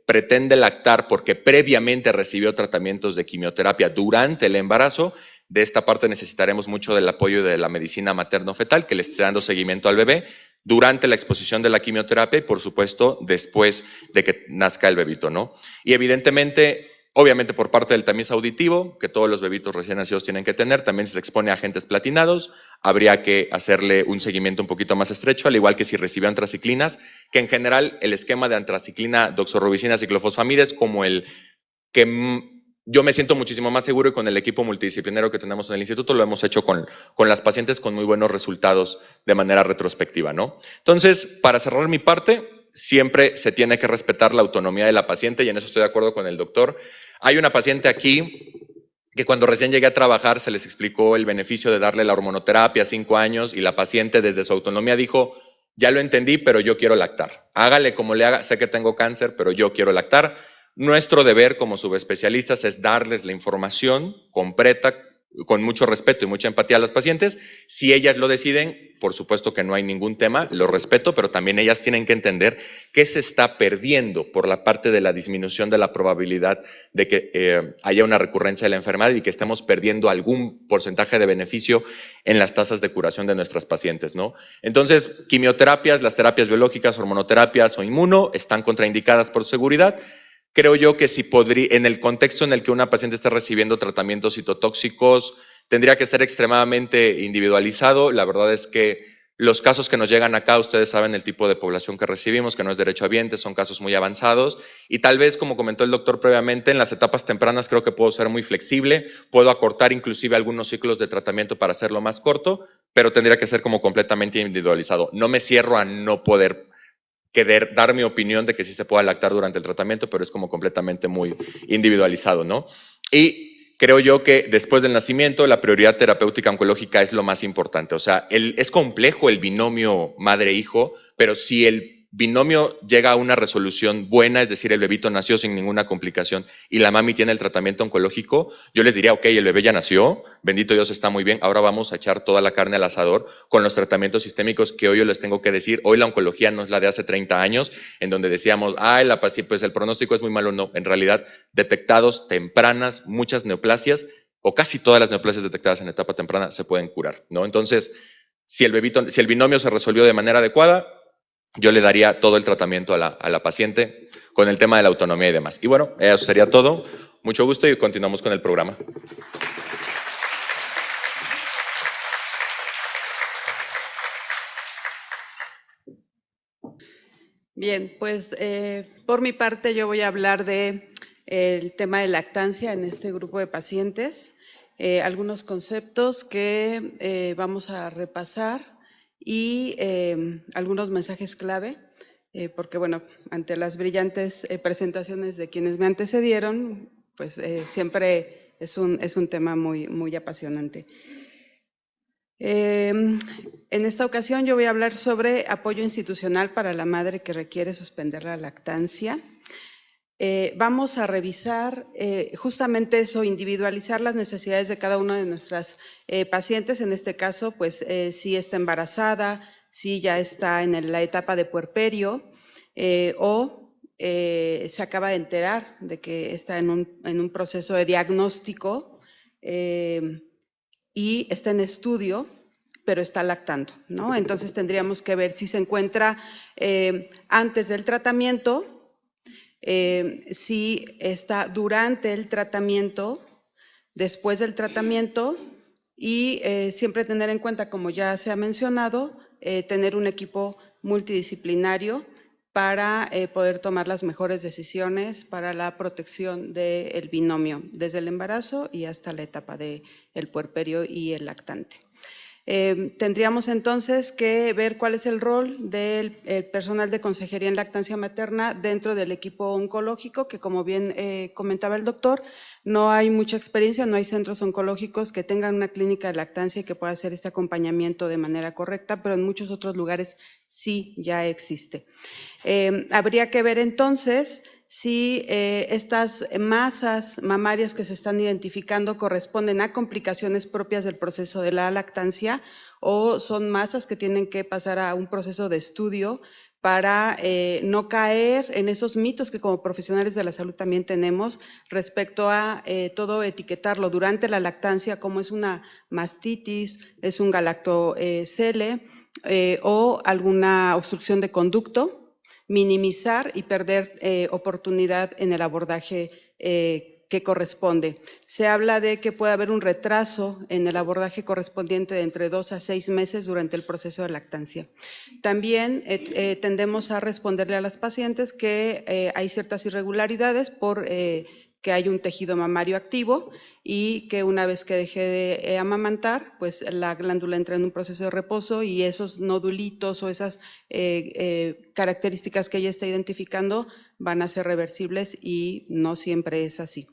pretende lactar porque previamente recibió tratamientos de quimioterapia durante el embarazo, de esta parte necesitaremos mucho del apoyo de la medicina materno-fetal, que le esté dando seguimiento al bebé durante la exposición de la quimioterapia y, por supuesto, después de que nazca el bebito, ¿no? Y evidentemente, obviamente por parte del tamiz auditivo, que todos los bebitos recién nacidos tienen que tener, también si se expone a agentes platinados, habría que hacerle un seguimiento un poquito más estrecho, al igual que si recibió antraciclinas, que en general el esquema de antraciclina, doxorubicina, ciclofosfamida es como el que yo me siento muchísimo más seguro y con el equipo multidisciplinario que tenemos en el instituto lo hemos hecho con las pacientes con muy buenos resultados de manera retrospectiva, ¿no? Entonces, para cerrar mi parte, siempre se tiene que respetar la autonomía de la paciente y en eso estoy de acuerdo con el doctor. Hay una paciente aquí que cuando recién llegué a trabajar se les explicó el beneficio de darle la hormonoterapia a 5 años y la paciente desde su autonomía dijo, ya lo entendí, pero yo quiero lactar. Hágale como le haga, sé que tengo cáncer, pero yo quiero lactar. Nuestro deber como subespecialistas es darles la información completa, con mucho respeto y mucha empatía a las pacientes. Si ellas lo deciden, por supuesto que no hay ningún tema, lo respeto, pero también ellas tienen que entender que se está perdiendo por la parte de la disminución de la probabilidad de que haya una recurrencia de la enfermedad y que estemos perdiendo algún porcentaje de beneficio en las tasas de curación de nuestras pacientes, ¿no? Entonces, quimioterapias, las terapias biológicas, hormonoterapias o inmuno están contraindicadas por seguridad. Creo yo que si podría, en el contexto en el que una paciente está recibiendo tratamientos citotóxicos, tendría que ser extremadamente individualizado. La verdad es que los casos que nos llegan acá, ustedes saben el tipo de población que recibimos, que no es derechohabiente, son casos muy avanzados. Y tal vez, como comentó el doctor previamente, en las etapas tempranas creo que puedo ser muy flexible, puedo acortar inclusive algunos ciclos de tratamiento para hacerlo más corto, pero tendría que ser como completamente individualizado. No me cierro a no poder dar mi opinión de que sí se pueda lactar durante el tratamiento, pero es como completamente muy individualizado, ¿no? Y creo yo que después del nacimiento la prioridad terapéutica oncológica es lo más importante. O sea, es complejo el binomio madre-hijo, pero si el binomio llega a una resolución buena, es decir, el bebito nació sin ninguna complicación y la mami tiene el tratamiento oncológico, yo les diría, ok, el bebé ya nació, bendito Dios, está muy bien, ahora vamos a echar toda la carne al asador con los tratamientos sistémicos que hoy yo les tengo que decir. Hoy la oncología no es la de hace 30 años, en donde decíamos, pues el pronóstico es muy malo. No, en realidad, detectados tempranas, muchas neoplasias, o casi todas las neoplasias detectadas en etapa temprana se pueden curar, ¿no? Entonces, si el binomio se resolvió de manera adecuada, yo le daría todo el tratamiento a la paciente con el tema de la autonomía y demás. Y bueno, eso sería todo. Mucho gusto y continuamos con el programa. Bien, pues por mi parte yo voy a hablar del tema de lactancia en este grupo de pacientes, algunos conceptos que vamos a repasar y algunos mensajes clave, porque bueno, ante las brillantes presentaciones de quienes me antecedieron, pues siempre es un tema muy apasionante. En esta ocasión yo voy a hablar sobre apoyo institucional para la madre que requiere suspender la lactancia. Vamos a revisar justamente eso, individualizar las necesidades de cada una de nuestras pacientes. En este caso, pues si está embarazada, si ya está en la etapa de puerperio o se acaba de enterar de que está en un proceso de diagnóstico y está en estudio, pero está lactando, ¿no? Entonces tendríamos que ver si se encuentra antes del tratamiento, si está durante el tratamiento, después del tratamiento y siempre tener en cuenta, como ya se ha mencionado, tener un equipo multidisciplinario para poder tomar las mejores decisiones para la protección del binomio, desde el embarazo y hasta la etapa del puerperio y el lactante. Tendríamos entonces que ver cuál es el rol del personal de consejería en lactancia materna dentro del equipo oncológico, que como bien comentaba el doctor, no hay mucha experiencia, no hay centros oncológicos que tengan una clínica de lactancia y que pueda hacer este acompañamiento de manera correcta, pero en muchos otros lugares sí ya existe. Habría que ver entonces si estas masas mamarias que se están identificando corresponden a complicaciones propias del proceso de la lactancia o son masas que tienen que pasar a un proceso de estudio para no caer en esos mitos que como profesionales de la salud también tenemos respecto a todo etiquetarlo durante la lactancia como es una mastitis, es un galactocele o alguna obstrucción de conducto, minimizar y perder oportunidad en el abordaje que corresponde. Se habla de que puede haber un retraso en el abordaje correspondiente de entre 2 a 6 meses durante el proceso de lactancia. También tendemos a responderle a las pacientes que hay ciertas irregularidades por que hay un tejido mamario activo y que una vez que deje de amamantar, pues la glándula entra en un proceso de reposo y esos nodulitos o esas características que ella está identificando van a ser reversibles y no siempre es así.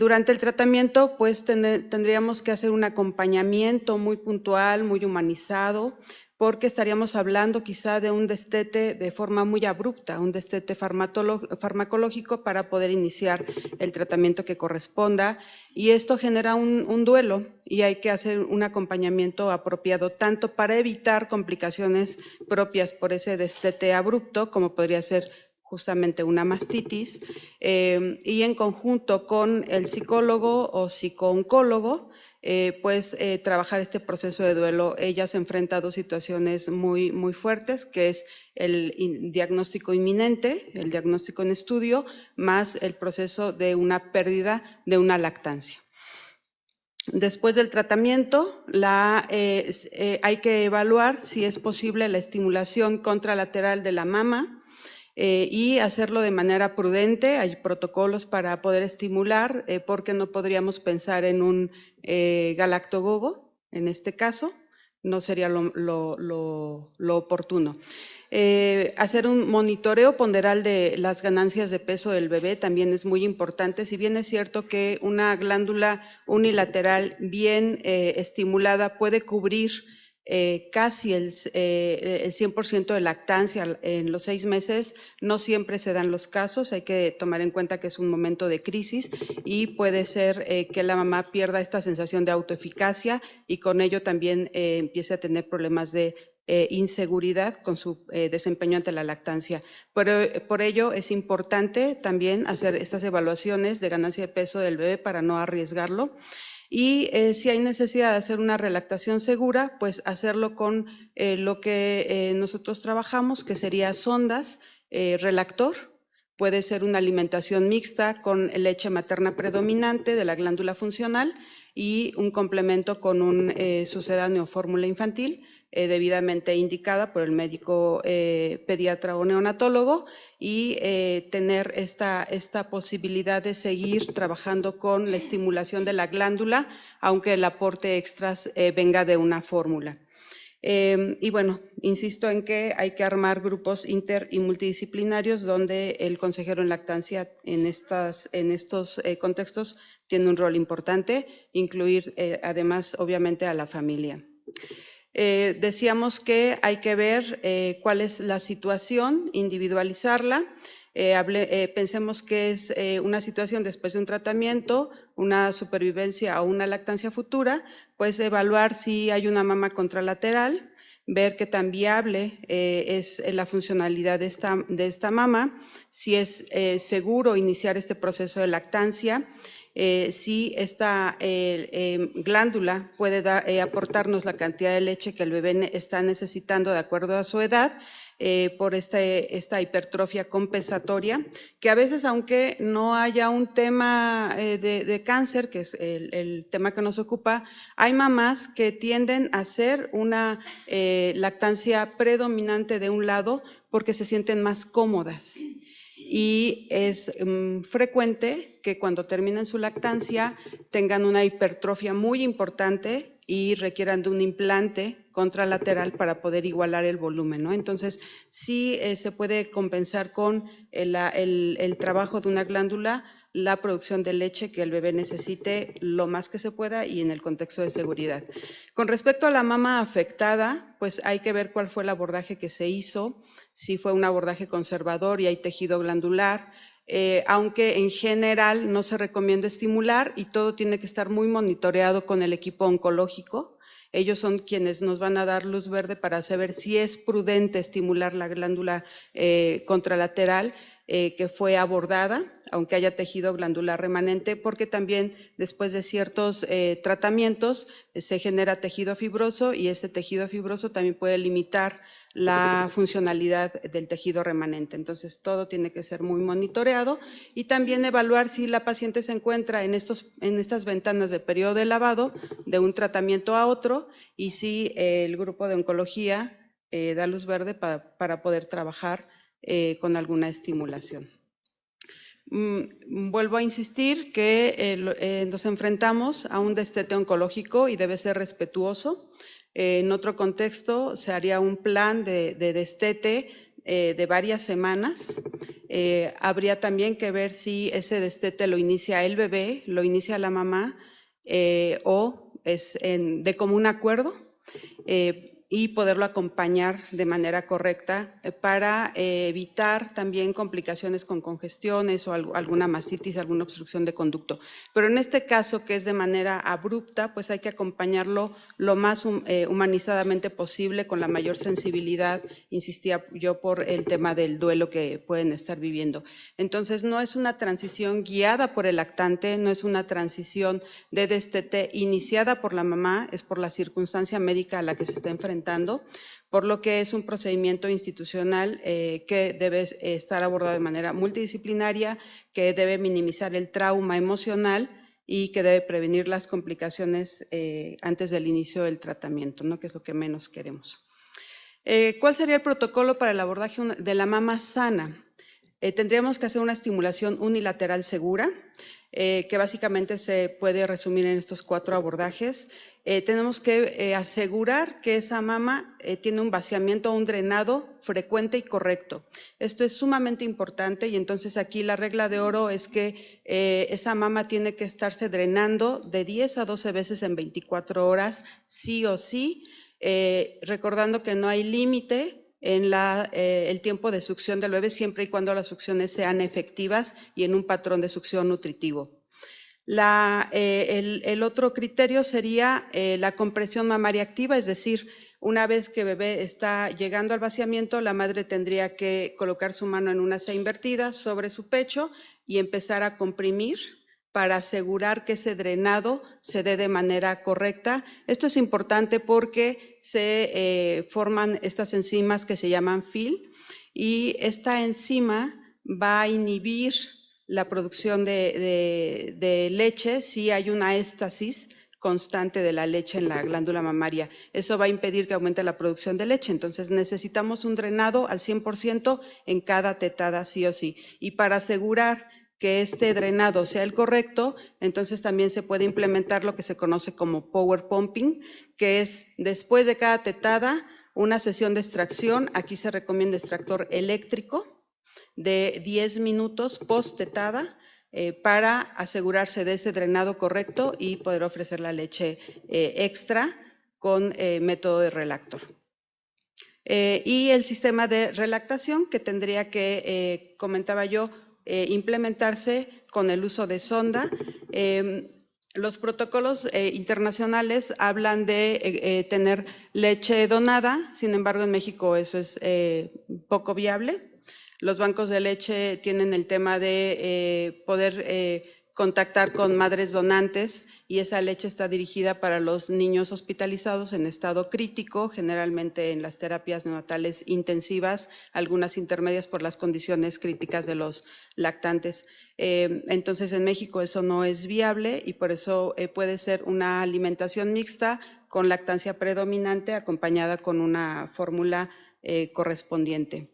Durante el tratamiento, pues tendríamos que hacer un acompañamiento muy puntual, muy humanizado, porque estaríamos hablando quizá de un destete de forma muy abrupta, un destete farmacológico para poder iniciar el tratamiento que corresponda y esto genera un duelo y hay que hacer un acompañamiento apropiado tanto para evitar complicaciones propias por ese destete abrupto como podría ser justamente una mastitis y en conjunto con el psicólogo o psicooncólogo pues trabajar este proceso de duelo. Ella se enfrenta a dos situaciones muy fuertes, que es el diagnóstico inminente, el diagnóstico en estudio, más el proceso de una pérdida de una lactancia. Después del tratamiento, hay que evaluar si es posible la estimulación contralateral de la mama, y hacerlo de manera prudente. Hay protocolos para poder estimular, porque no podríamos pensar en un galactogogo, en este caso, no sería lo oportuno. Hacer un monitoreo ponderal de las ganancias de peso del bebé también es muy importante, si bien es cierto que una glándula unilateral bien estimulada puede cubrir casi el 100% de lactancia en los 6 meses. No siempre se dan los casos, hay que tomar en cuenta que es un momento de crisis y puede ser que la mamá pierda esta sensación de autoeficacia y con ello también empiece a tener problemas de inseguridad con su desempeño ante la lactancia. Por ello es importante también hacer estas evaluaciones de ganancia de peso del bebé para no arriesgarlo. Y si hay necesidad de hacer una relactación segura, pues hacerlo con lo que nosotros trabajamos, que sería sondas, relactor. Puede ser una alimentación mixta con leche materna predominante de la glándula funcional y un complemento con un sucedáneo o fórmula infantil debidamente indicada por el médico pediatra o neonatólogo y tener esta posibilidad de seguir trabajando con la estimulación de la glándula, aunque el aporte extras venga de una fórmula. Y bueno, insisto en que hay que armar grupos inter y multidisciplinarios donde el consejero en lactancia en estos contextos tiene un rol importante, incluir además obviamente a la familia. Decíamos que hay que ver cuál es la situación, individualizarla. Pensemos que es una situación después de un tratamiento, una supervivencia o una lactancia futura, pues evaluar si hay una mama contralateral, ver qué tan viable es la funcionalidad de esta mama, si es seguro iniciar este proceso de lactancia, si esta glándula puede aportarnos la cantidad de leche que el bebé está necesitando de acuerdo a su edad, por esta hipertrofia compensatoria, que a veces, aunque no haya un tema de cáncer, que es el tema que nos ocupa, hay mamás que tienden a hacer una lactancia predominante de un lado porque se sienten más cómodas. Y es frecuente que cuando terminen su lactancia tengan una hipertrofia muy importante y requieran de un implante contralateral para poder igualar el volumen, ¿no? Entonces, sí se puede compensar con el trabajo de una glándula la producción de leche que el bebé necesite lo más que se pueda y en el contexto de seguridad. Con respecto a la mama afectada, pues hay que ver cuál fue el abordaje que se hizo, si fue un abordaje conservador y hay tejido glandular, aunque en general no se recomienda estimular y todo tiene que estar muy monitoreado con el equipo oncológico. Ellos son quienes nos van a dar luz verde para saber si es prudente estimular la glándula contralateral que fue abordada, aunque haya tejido glandular remanente, porque también después de ciertos tratamientos se genera tejido fibroso y ese tejido fibroso también puede limitar la funcionalidad del tejido remanente. Entonces, todo tiene que ser muy monitoreado y también evaluar si la paciente se encuentra en estas ventanas de periodo de lavado de un tratamiento a otro y si el grupo de oncología da luz verde para poder trabajar con alguna estimulación. Vuelvo a insistir que nos enfrentamos a un destete oncológico y debe ser respetuoso. En otro contexto se haría un plan de destete de varias semanas. Habría también que ver si ese destete lo inicia el bebé, lo inicia la mamá o es de común acuerdo. Y poderlo acompañar de manera correcta para evitar también complicaciones con congestiones o alguna mastitis, alguna obstrucción de conducto. Pero en este caso, que es de manera abrupta, pues hay que acompañarlo lo más humanizadamente posible, con la mayor sensibilidad, insistía yo, por el tema del duelo que pueden estar viviendo. Entonces, no es una transición guiada por el lactante, no es una transición de destete iniciada por la mamá, es por la circunstancia médica a la que se está enfrentando, por lo que es un procedimiento institucional que debe estar abordado de manera multidisciplinaria, que debe minimizar el trauma emocional y que debe prevenir las complicaciones antes del inicio del tratamiento, ¿no? Que es lo que menos queremos. ¿Cuál sería el protocolo para el abordaje de la mama sana? Tendríamos que hacer una estimulación unilateral segura, que básicamente se puede resumir en estos 4 abordajes. Tenemos que asegurar que esa mama tiene un vaciamiento o un drenado frecuente y correcto. Esto es sumamente importante y entonces aquí la regla de oro es que esa mama tiene que estarse drenando de 10 a 12 veces en 24 horas, sí o sí. recordando que no hay límite en el tiempo de succión del bebé, siempre y cuando las succiones sean efectivas y en un patrón de succión nutritivo. El otro criterio sería la compresión mamaria activa, es decir, una vez que bebé está llegando al vaciamiento, la madre tendría que colocar su mano en una C invertida sobre su pecho y empezar a comprimir para asegurar que ese drenado se dé de manera correcta. Esto es importante porque se forman estas enzimas que se llaman FIL y esta enzima va a inhibir la producción de leche si hay una éstasis constante de la leche en la glándula mamaria. Eso va a impedir que aumente la producción de leche. Entonces necesitamos un drenado al 100% en cada tetada, sí o sí. Y para asegurar que este drenado sea el correcto, entonces también se puede implementar lo que se conoce como power pumping, que es después de cada tetada una sesión de extracción. Aquí se recomienda extractor eléctrico de 10 minutos post tetada para asegurarse de ese drenado correcto y poder ofrecer la leche extra con método de relactor. Y el sistema de relactación que tendría que, comentaba yo, implementarse con el uso de sonda. Los protocolos internacionales hablan de tener leche donada, sin embargo en México eso es poco viable. Los bancos de leche tienen el tema de poder contactar con madres donantes y esa leche está dirigida para los niños hospitalizados en estado crítico, generalmente en las terapias neonatales intensivas, algunas intermedias por las condiciones críticas de los lactantes. Entonces en México eso no es viable y por eso puede ser una alimentación mixta con lactancia predominante acompañada con una fórmula correspondiente.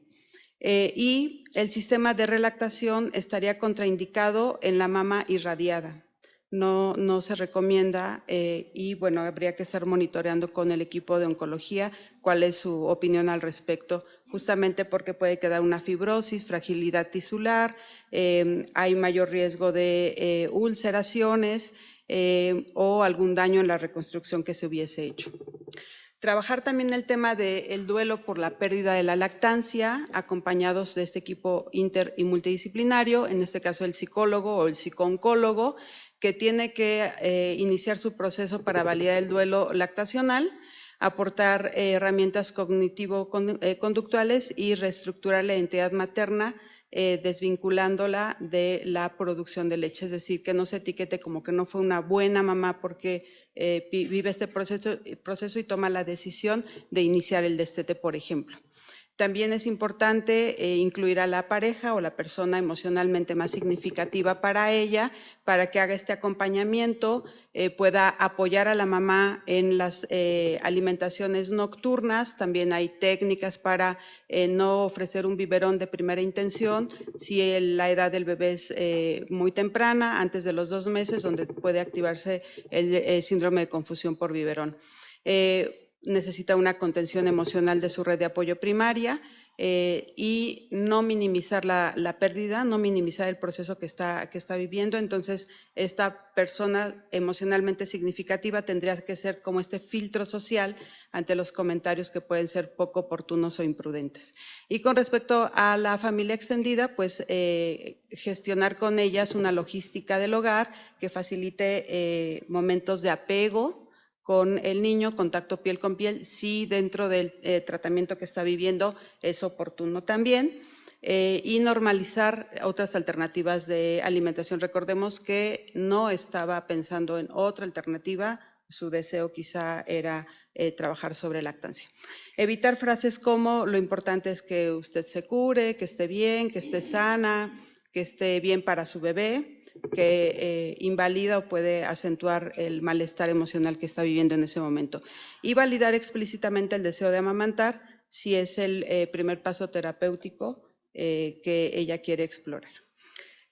Y el sistema de relactación estaría contraindicado en la mama irradiada. No se recomienda y bueno, habría que estar monitoreando con el equipo de oncología cuál es su opinión al respecto, justamente porque puede quedar una fibrosis, fragilidad tisular, hay mayor riesgo de ulceraciones o algún daño en la reconstrucción que se hubiese hecho. Trabajar también el tema del duelo por la pérdida de la lactancia, acompañados de este equipo inter y multidisciplinario, en este caso el psicólogo o el psicooncólogo, que tiene que iniciar su proceso para validar el duelo lactacional, aportar herramientas cognitivo-conductuales y reestructurar la identidad materna, desvinculándola de la producción de leche, es decir, que no se etiquete como que no fue una buena mamá porque vive este proceso y toma la decisión de iniciar el destete, por ejemplo. También es importante incluir a la pareja o la persona emocionalmente más significativa para ella, para que haga este acompañamiento, pueda apoyar a la mamá en las alimentaciones nocturnas. También hay técnicas para no ofrecer un biberón de primera intención si la edad del bebé es muy temprana, antes de los 2 meses, donde puede activarse el síndrome de confusión por biberón. Necesita una contención emocional de su red de apoyo primaria y no minimizar la pérdida, no minimizar el proceso que está viviendo. Entonces, esta persona emocionalmente significativa tendría que ser como este filtro social ante los comentarios que pueden ser poco oportunos o imprudentes. Y con respecto a la familia extendida, pues gestionar con ellas una logística del hogar que facilite momentos de apego con el niño, contacto piel con piel, si dentro del tratamiento que está viviendo es oportuno también, y normalizar otras alternativas de alimentación. Recordemos que no estaba pensando en otra alternativa, su deseo quizá era trabajar sobre lactancia. Evitar frases como lo importante es que usted se cure, que esté bien, que esté sana, que esté bien para su bebé, que invalida o puede acentuar el malestar emocional que está viviendo en ese momento. Y validar explícitamente el deseo de amamantar si es el primer paso terapéutico que ella quiere explorar.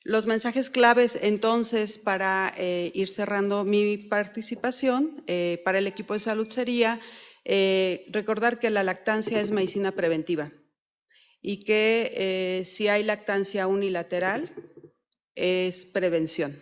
Los mensajes claves, entonces, para ir cerrando mi participación para el equipo de salud sería recordar que la lactancia es medicina preventiva y que si hay lactancia unilateral, es prevención.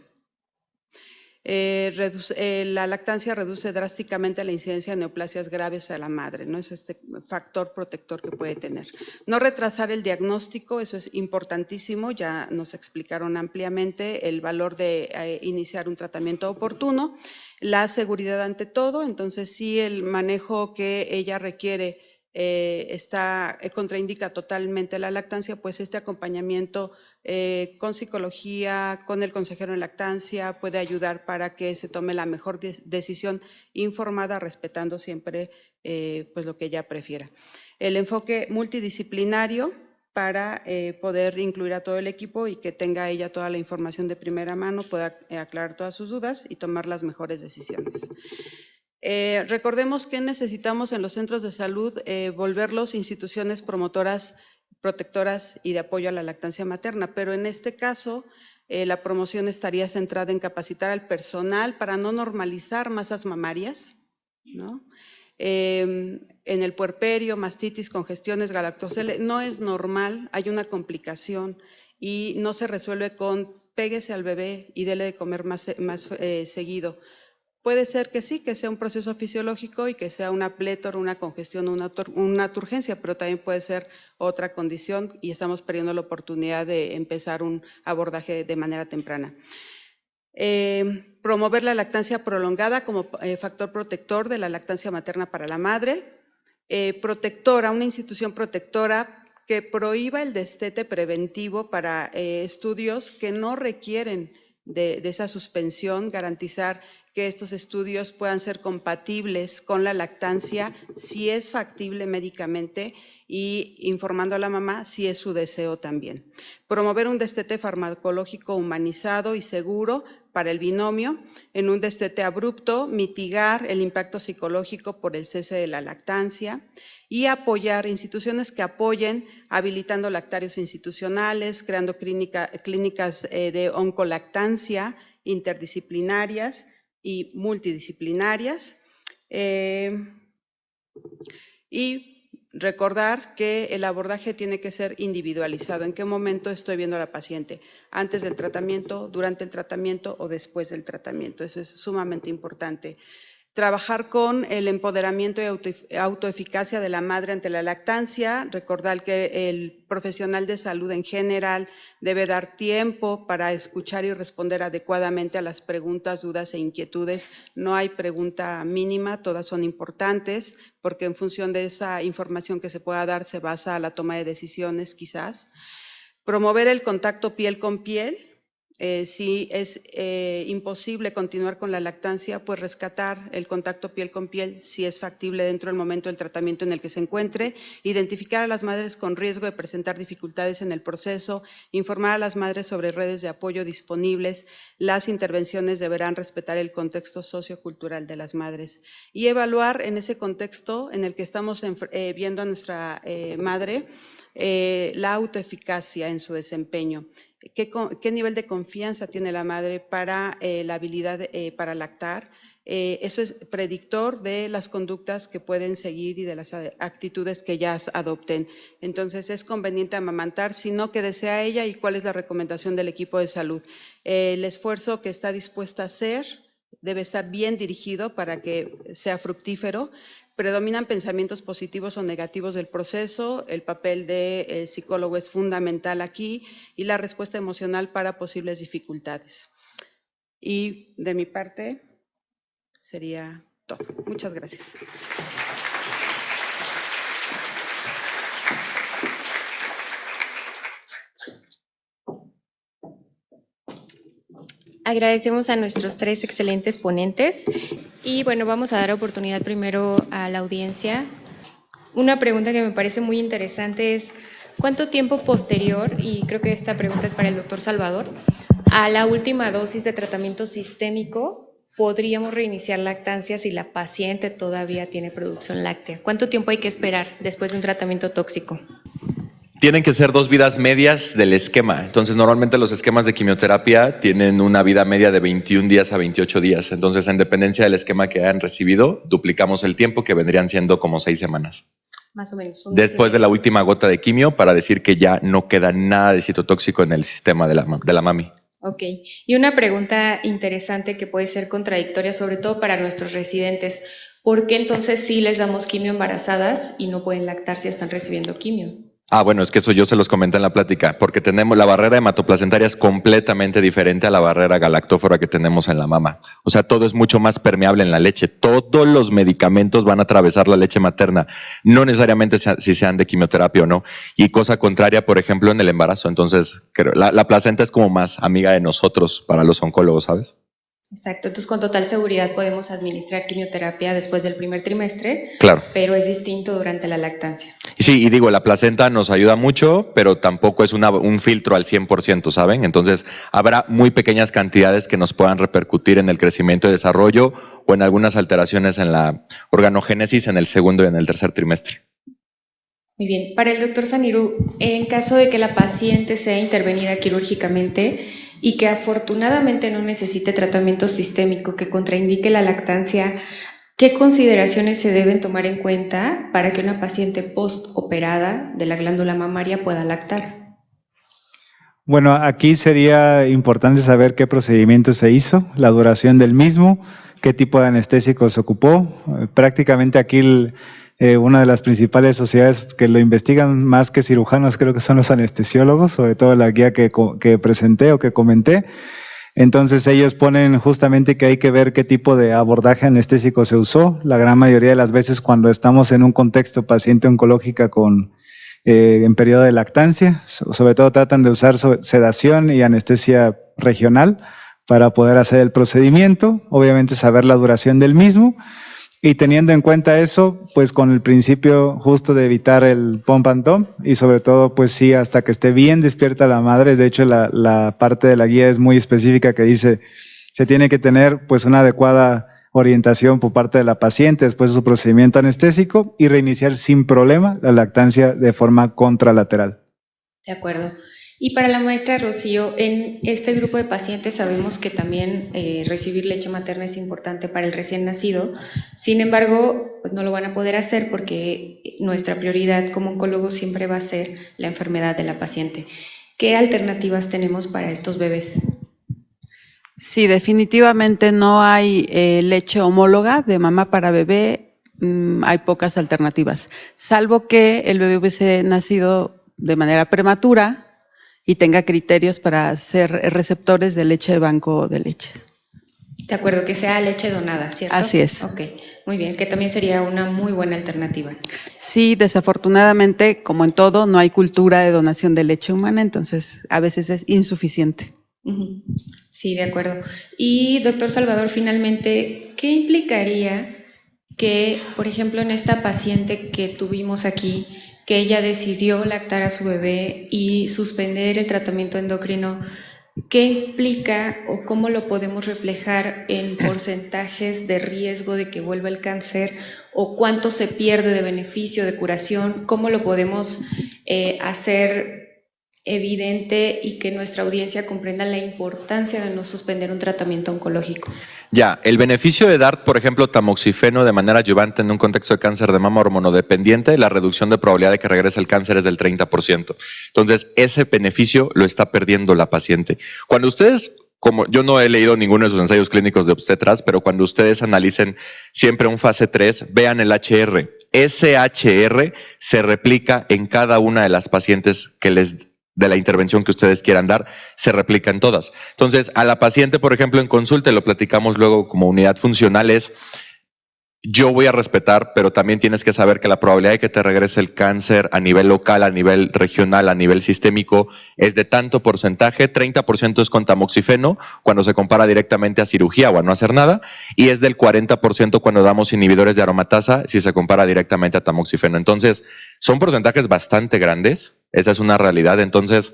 La lactancia reduce drásticamente la incidencia de neoplasias graves a la madre, ¿no? Es este factor protector que puede tener. No retrasar el diagnóstico, eso es importantísimo, ya nos explicaron ampliamente el valor de iniciar un tratamiento oportuno. La seguridad ante todo, entonces sí el manejo que ella requiere contraindica totalmente la lactancia, pues este acompañamiento con psicología, con el consejero en lactancia, puede ayudar para que se tome la mejor decisión informada, respetando siempre pues lo que ella prefiera. El enfoque multidisciplinario para poder incluir a todo el equipo y que tenga ella toda la información de primera mano, pueda aclarar todas sus dudas y tomar las mejores decisiones. Recordemos que necesitamos en los centros de salud volverlos instituciones promotoras, protectoras y de apoyo a la lactancia materna, pero en este caso la promoción estaría centrada en capacitar al personal para no normalizar masas mamarias, ¿no? En el puerperio, mastitis, congestiones, galactosele, no es normal, hay una complicación y no se resuelve con péguese al bebé y dele de comer más seguido. Puede ser que sí, que sea un proceso fisiológico y que sea una plétora, una congestión, una turgencia, pero también puede ser otra condición y estamos perdiendo la oportunidad de empezar un abordaje de manera temprana. Promover la lactancia prolongada como factor protector de la lactancia materna para la madre. Una institución protectora que prohíba el destete preventivo para estudios que no requieren de esa suspensión, garantizar que estos estudios puedan ser compatibles con la lactancia si es factible médicamente y informando a la mamá si es su deseo también. Promover un destete farmacológico humanizado y seguro para el binomio. En un destete abrupto, mitigar el impacto psicológico por el cese de la lactancia y apoyar instituciones que apoyen habilitando lactarios institucionales, creando clínicas de oncolactancia interdisciplinarias y multidisciplinarias. Y recordar que el abordaje tiene que ser individualizado. ¿En qué momento estoy viendo a la paciente? ¿Antes del tratamiento, durante el tratamiento o después del tratamiento? Eso es sumamente importante. Trabajar con el empoderamiento y autoeficacia de la madre ante la lactancia. Recordar que el profesional de salud en general debe dar tiempo para escuchar y responder adecuadamente a las preguntas, dudas e inquietudes. No hay pregunta mínima, todas son importantes, porque en función de esa información que se pueda dar se basa la toma de decisiones quizás. Promover el contacto piel con piel. Si es imposible continuar con la lactancia, pues rescatar el contacto piel con piel si es factible dentro del momento del tratamiento en el que se encuentre, identificar a las madres con riesgo de presentar dificultades en el proceso, informar a las madres sobre redes de apoyo disponibles, las intervenciones deberán respetar el contexto sociocultural de las madres y evaluar en ese contexto en el que estamos viendo a nuestra madre la autoeficacia en su desempeño. ¿Qué nivel de confianza tiene la madre para la habilidad para lactar? Eso es predictor de las conductas que pueden seguir y de las actitudes que ellas adopten. Entonces, es conveniente amamantar, si no, que desea ella y cuál es la recomendación del equipo de salud. El esfuerzo que está dispuesta a hacer debe estar bien dirigido para que sea fructífero. Predominan pensamientos positivos o negativos del proceso, el papel del psicólogo es fundamental aquí y la respuesta emocional para posibles dificultades. Y de mi parte sería todo. Muchas gracias. Agradecemos a nuestros 3 excelentes ponentes y bueno, vamos a dar oportunidad primero a la audiencia. Una pregunta que me parece muy interesante es ¿cuánto tiempo posterior, y creo que esta pregunta es para el doctor Salvador, a la última dosis de tratamiento sistémico podríamos reiniciar lactancia si la paciente todavía tiene producción láctea? ¿Cuánto tiempo hay que esperar después de un tratamiento tóxico? Tienen que ser 2 vidas medias del esquema. Entonces, normalmente los esquemas de quimioterapia tienen una vida media de 21 días a 28 días. Entonces, en dependencia del esquema que hayan recibido, duplicamos el tiempo, que vendrían siendo como 6 semanas. Más o menos. Después de la última gota de quimio, para decir que ya no queda nada de citotóxico en el sistema de la mami. Ok, y una pregunta interesante que puede ser contradictoria, sobre todo para nuestros residentes. ¿Por qué entonces sí les damos quimio embarazadas y no pueden lactar si están recibiendo quimio? Bueno, es que eso yo se los comenté en la plática, porque tenemos la barrera hematoplacentaria es completamente diferente a la barrera galactófora que tenemos en la mama. O sea, todo es mucho más permeable en la leche. Todos los medicamentos van a atravesar la leche materna, no necesariamente si sean de quimioterapia o no. Y cosa contraria, por ejemplo, en el embarazo. Entonces, la placenta es como más amiga de nosotros para los oncólogos, ¿sabes? Exacto, entonces con total seguridad podemos administrar quimioterapia después del primer trimestre, claro, pero es distinto durante la lactancia. Sí, y digo, la placenta nos ayuda mucho, pero tampoco es un filtro al 100%, ¿saben? Entonces, habrá muy pequeñas cantidades que nos puedan repercutir en el crecimiento y desarrollo o en algunas alteraciones en la organogénesis en el segundo y en el tercer trimestre. Muy bien, para el doctor Sanirú, en caso de que la paciente sea intervenida quirúrgicamente y que afortunadamente no necesite tratamiento sistémico que contraindique la lactancia, ¿qué consideraciones se deben tomar en cuenta para que una paciente postoperada de la glándula mamaria pueda lactar? Bueno, aquí sería importante saber qué procedimiento se hizo, la duración del mismo, qué tipo de anestésico se ocupó. Prácticamente aquí una de las principales sociedades que lo investigan más que cirujanos creo que son los anestesiólogos, sobre todo la guía que presenté o que comenté. Entonces ellos ponen justamente que hay que ver qué tipo de abordaje anestésico se usó. La gran mayoría de las veces cuando estamos en un contexto paciente oncológica en periodo de lactancia, sobre todo tratan de usar sedación y anestesia regional para poder hacer el procedimiento, obviamente saber la duración del mismo. Y teniendo en cuenta eso, pues con el principio justo de evitar el pump and dump y sobre todo, pues sí, hasta que esté bien despierta la madre. De hecho, la parte de la guía es muy específica que dice, se tiene que tener pues una adecuada orientación por parte de la paciente después de su procedimiento anestésico y reiniciar sin problema la lactancia de forma contralateral. De acuerdo. Y para la maestra Rocío, en este grupo de pacientes sabemos que también recibir leche materna es importante para el recién nacido. Sin embargo, pues no lo van a poder hacer porque nuestra prioridad como oncólogos siempre va a ser la enfermedad de la paciente. ¿Qué alternativas tenemos para estos bebés? Sí, definitivamente no hay leche homóloga de mamá para bebé. Hay pocas alternativas, salvo que el bebé hubiese nacido de manera prematura y tenga criterios para ser receptores de leche de banco de leches. De acuerdo, que sea leche donada, ¿cierto? Así es. Ok, muy bien, que también sería una muy buena alternativa. Sí, desafortunadamente, como en todo, no hay cultura de donación de leche humana, entonces a veces es insuficiente. Sí, de acuerdo. Y doctor Salvador, finalmente, ¿qué implicaría que, por ejemplo, en esta paciente que tuvimos aquí, que ella decidió lactar a su bebé y suspender el tratamiento endocrino, qué implica o cómo lo podemos reflejar en porcentajes de riesgo de que vuelva el cáncer o cuánto se pierde de beneficio de curación? ¿Cómo lo podemos hacer evidente y que nuestra audiencia comprenda la importancia de no suspender un tratamiento oncológico? Ya, el beneficio de dar, por ejemplo, tamoxifeno de manera adyuvante en un contexto de cáncer de mama hormonodependiente, la reducción de probabilidad de que regrese el cáncer es del 30%. Entonces, ese beneficio lo está perdiendo la paciente. Cuando ustedes, como yo no he leído ninguno de sus ensayos clínicos de obstetras, pero cuando ustedes analicen siempre un fase 3, vean el HR. Ese HR se replica en cada una de las pacientes de la intervención que ustedes quieran dar, se replica en todas. Entonces, a la paciente, por ejemplo, en consulta, y lo platicamos luego como unidad funcional, es yo voy a respetar, pero también tienes que saber que la probabilidad de que te regrese el cáncer a nivel local, a nivel regional, a nivel sistémico, es de tanto porcentaje, 30% es con tamoxifeno, cuando se compara directamente a cirugía o a no hacer nada, y es del 40% cuando damos inhibidores de aromatasa, si se compara directamente a tamoxifeno. Entonces, son porcentajes bastante grandes, esa es una realidad. Entonces,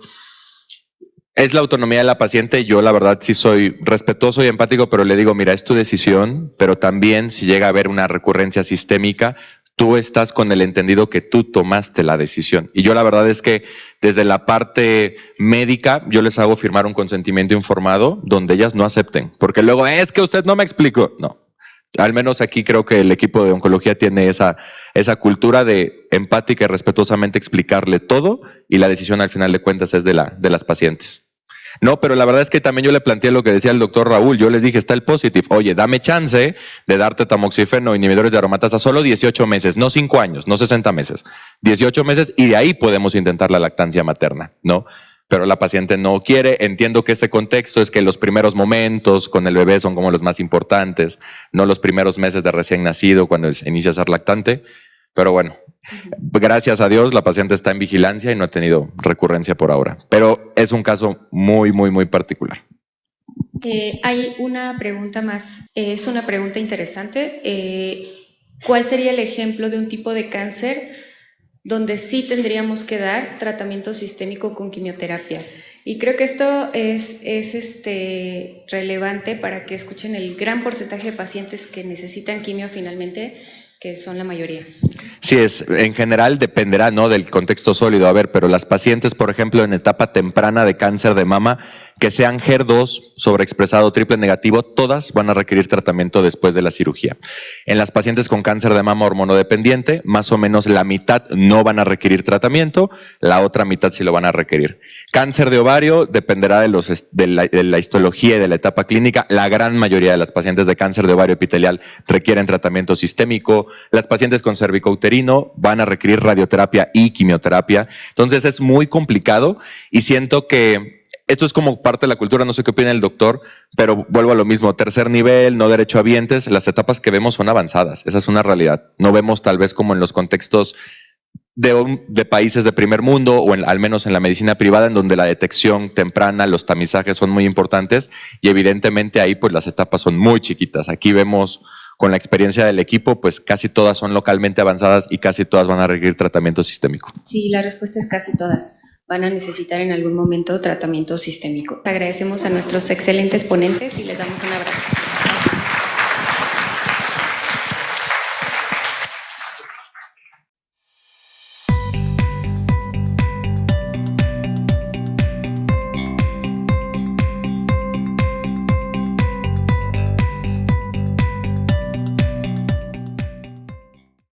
es la autonomía de la paciente. Yo la verdad sí soy respetuoso y empático, pero le digo, mira, es tu decisión, pero también si llega a haber una recurrencia sistémica, tú estás con el entendido que tú tomaste la decisión. Y yo la verdad es que desde la parte médica, yo les hago firmar un consentimiento informado donde ellas no acepten, porque luego es que usted no me explicó. No. Al menos aquí creo que el equipo de oncología tiene esa cultura de empática y respetuosamente explicarle todo y la decisión al final de cuentas es de las pacientes. No, pero la verdad es que también yo le planteé lo que decía el doctor Raúl. Yo les dije, está el positive. Oye, dame chance de darte tamoxifeno, inhibidores de aromatasa, solo 18 meses, no 5 años, no 60 meses. 18 meses y de ahí podemos intentar la lactancia materna, ¿no? Pero la paciente no quiere. Entiendo que este contexto es que los primeros momentos con el bebé son como los más importantes, no los primeros meses de recién nacido cuando inicia a ser lactante. Pero bueno, gracias a Dios la paciente está en vigilancia y no ha tenido recurrencia por ahora. Pero es un caso muy, muy, muy particular. Hay una pregunta más, es una pregunta interesante. ¿Cuál sería el ejemplo de un tipo de cáncer donde sí tendríamos que dar tratamiento sistémico con quimioterapia? Y creo que esto es relevante para que escuchen el gran porcentaje de pacientes que necesitan quimio finalmente, que son la mayoría. Sí, en general dependerá, ¿no?, del contexto sólido. A ver, pero las pacientes, por ejemplo, en etapa temprana de cáncer de mama, que sean HER2 sobreexpresado triple negativo, todas van a requerir tratamiento después de la cirugía. En las pacientes con cáncer de mama hormonodependiente, más o menos la mitad no van a requerir tratamiento, la otra mitad sí lo van a requerir. Cáncer de ovario dependerá de la histología y de la etapa clínica. La gran mayoría de las pacientes de cáncer de ovario epitelial requieren tratamiento sistémico. Las pacientes con cervicouterino van a requerir radioterapia y quimioterapia. Entonces es muy complicado y siento que esto es como parte de la cultura, no sé qué opina el doctor, pero vuelvo a lo mismo, tercer nivel, no derechohabientes, las etapas que vemos son avanzadas, esa es una realidad. No vemos tal vez como en los contextos de países de primer mundo o al menos en la medicina privada, en donde la detección temprana, los tamizajes son muy importantes y evidentemente ahí pues las etapas son muy chiquitas. Aquí vemos con la experiencia del equipo, pues casi todas son localmente avanzadas y casi todas van a requerir tratamiento sistémico. Sí, la respuesta es casi todas. Van a necesitar en algún momento tratamiento sistémico. Agradecemos a nuestros excelentes ponentes y les damos un abrazo.